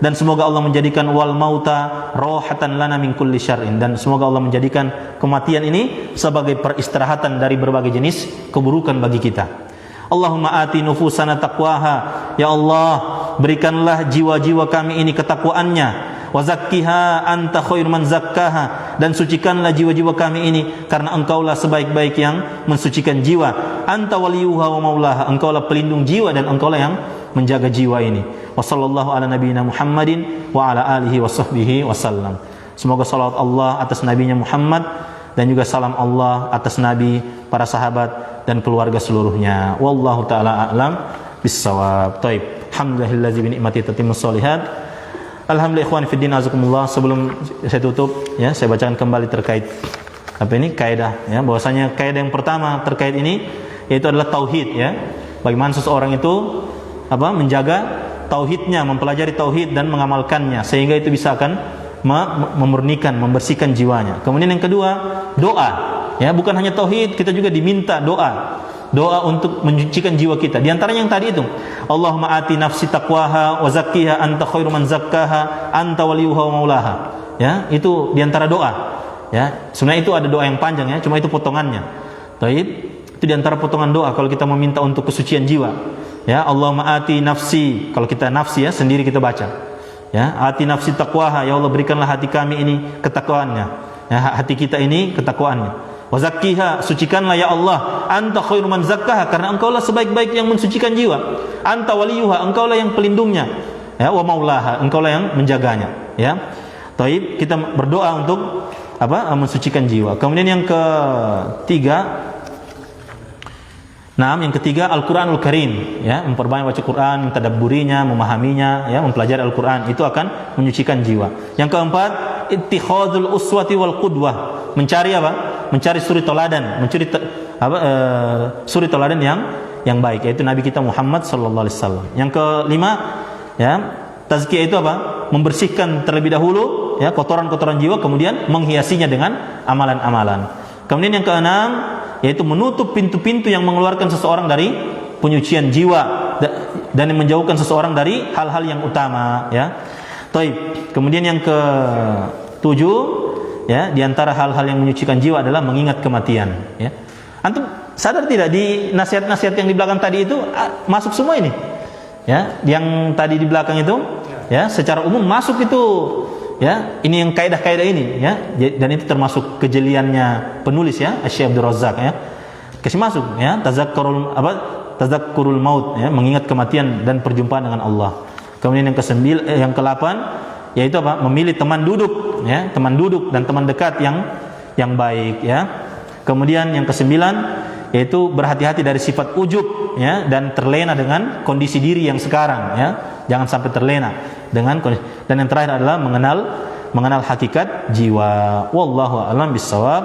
dan semoga Allah menjadikan wal mauta rohatan lana min kulli syarrin, dan semoga Allah menjadikan kematian ini sebagai peristirahatan dari berbagai jenis keburukan bagi kita. Allahumma ati nufusana taqwaha, ya Allah berikanlah jiwa-jiwa kami ini ketakwaannya, wa zakkiha anta khair man zakkaha, dan sucikanlah jiwa-jiwa kami ini karena engkaulah sebaik-baik yang mensucikan jiwa. Anta waliyuha wa maulaha, engkaulah pelindung jiwa dan engkaulah yang menjaga jiwa ini. Wa sallallahu ala nabiyyina Muhammadin wa ala alihi wa sahbihi wasallam. Semoga salawat Allah atas nabinya Muhammad dan juga salam Allah atas nabi, para sahabat dan keluarga seluruhnya. Wallahu taala a'lam bissawab. Taib. Alhamdulillahi bi ni'mati tatimmus shalihat. Alhamdulillah ikhwan fi din azakumullah. Sebelum saya tutup, ya, saya bacakan kembali terkait apa ini kaidah, ya, bahwasanya kaidah yang pertama terkait ini yaitu adalah tauhid, ya. Bagaimana seseorang itu menjaga tauhidnya, mempelajari tauhid dan mengamalkannya sehingga itu bisa akan memurnikan, membersihkan jiwanya. Kemudian yang kedua, doa, ya, bukan hanya tauhid, kita juga diminta doa untuk mensucikan jiwa kita. Di antaranya yang tadi itu, Allahumma ati nafsi taqwaha wa zakkiha anta khairu man zakkaha anta waliyuha wa maulaha. Ya, itu di antara doa. Ya, sebenarnya itu ada doa yang panjang, ya, cuma itu potongannya. Taib, itu di antara potongan doa kalau kita meminta untuk kesucian jiwa. Ya, Allahumma ati nafsi, kalau kita nafsi, ya, sendiri kita baca. Ya, ati nafsi taqwaha, ya Allah berikanlah hati kami ini ketakwaannya. Ya, hati kita ini ketakwaannya. Wa zakkiha, sucikanlah ya Allah, anta khairu man zakkaha, karena engkaulah sebaik-baik yang mensucikan jiwa. Anta waliyuha, engkaulah yang pelindungnya. Ya, wa maulaha, engkaulah yang menjaganya. Ya. Taib, kita berdoa untuk mensucikan jiwa. Kemudian yang ketiga, yang ketiga Al-Qur'anul Karim, ya, memperbanyak baca Quran, mentadabburinya, memahaminya, ya, mempelajari Al-Qur'an, itu akan menyucikan jiwa. Yang keempat, ittikhadzul uswati wal qudwah, mencari mencari suri teladan, suri teladan yang baik, yaitu Nabi kita Muhammad sallallahu alaihi wasallam. Yang kelima, ya, tazkiyah itu membersihkan terlebih dahulu, ya, kotoran-kotoran jiwa, kemudian menghiasinya dengan amalan-amalan. Kemudian yang keenam, yaitu menutup pintu-pintu yang mengeluarkan seseorang dari penyucian jiwa dan menjauhkan seseorang dari hal-hal yang utama, ya. Taib. Kemudian yang ketujuh, ya, di antara hal-hal yang menyucikan jiwa adalah mengingat kematian, ya. Antum sadar tidak di nasihat-nasihat yang di belakang tadi itu masuk semua ini? Ya, yang tadi di belakang itu, ya, secara umum masuk itu. Ya, ini yang kaidah-kaidah ini, ya, dan itu termasuk kejeliannya penulis, ya, Syekh Abdul Razak, ya, kasih masuk, ya, tazakkurul maut, ya, mengingat kematian dan perjumpaan dengan Allah. Kemudian yang ke-8 yaitu memilih teman duduk, ya, teman duduk dan teman dekat yang baik, ya. Kemudian yang ke-9 yaitu berhati-hati dari sifat ujub, ya, dan terlena dengan kondisi diri yang sekarang, ya, jangan sampai terlena dengan kondisi. Dan yang terakhir adalah mengenal hakikat jiwa. Wallahu a'lam bissawab.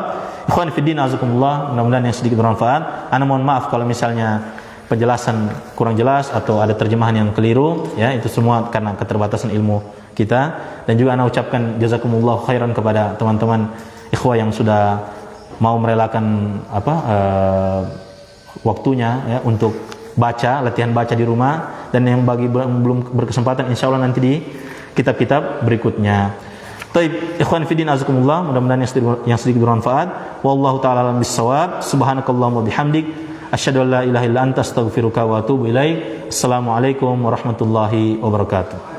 Ikhwan fillah azakumullah, mudah-mudahan yang sedikit bermanfaat. Ana mohon maaf kalau misalnya penjelasan kurang jelas atau ada terjemahan yang keliru, ya, itu semua karena keterbatasan ilmu kita. Dan juga ana ucapkan jazakumullah khairan kepada teman-teman ikhwah yang sudah mau merelakan waktunya, ya, untuk latihan baca di rumah, dan yang bagi belum berkesempatan insyaallah nanti di kitab-kitab berikutnya. Taib, ikhwan fillah azakumullah, mudah-mudahan yang sedikit bermanfaat. Wallahu taala alam bissawab. Subhanakallahumma bihamdik asyhadu an la ilaha illa anta astaghfiruka wa atubu ilaik. Assalamualaikum warahmatullahi wabarakatuh.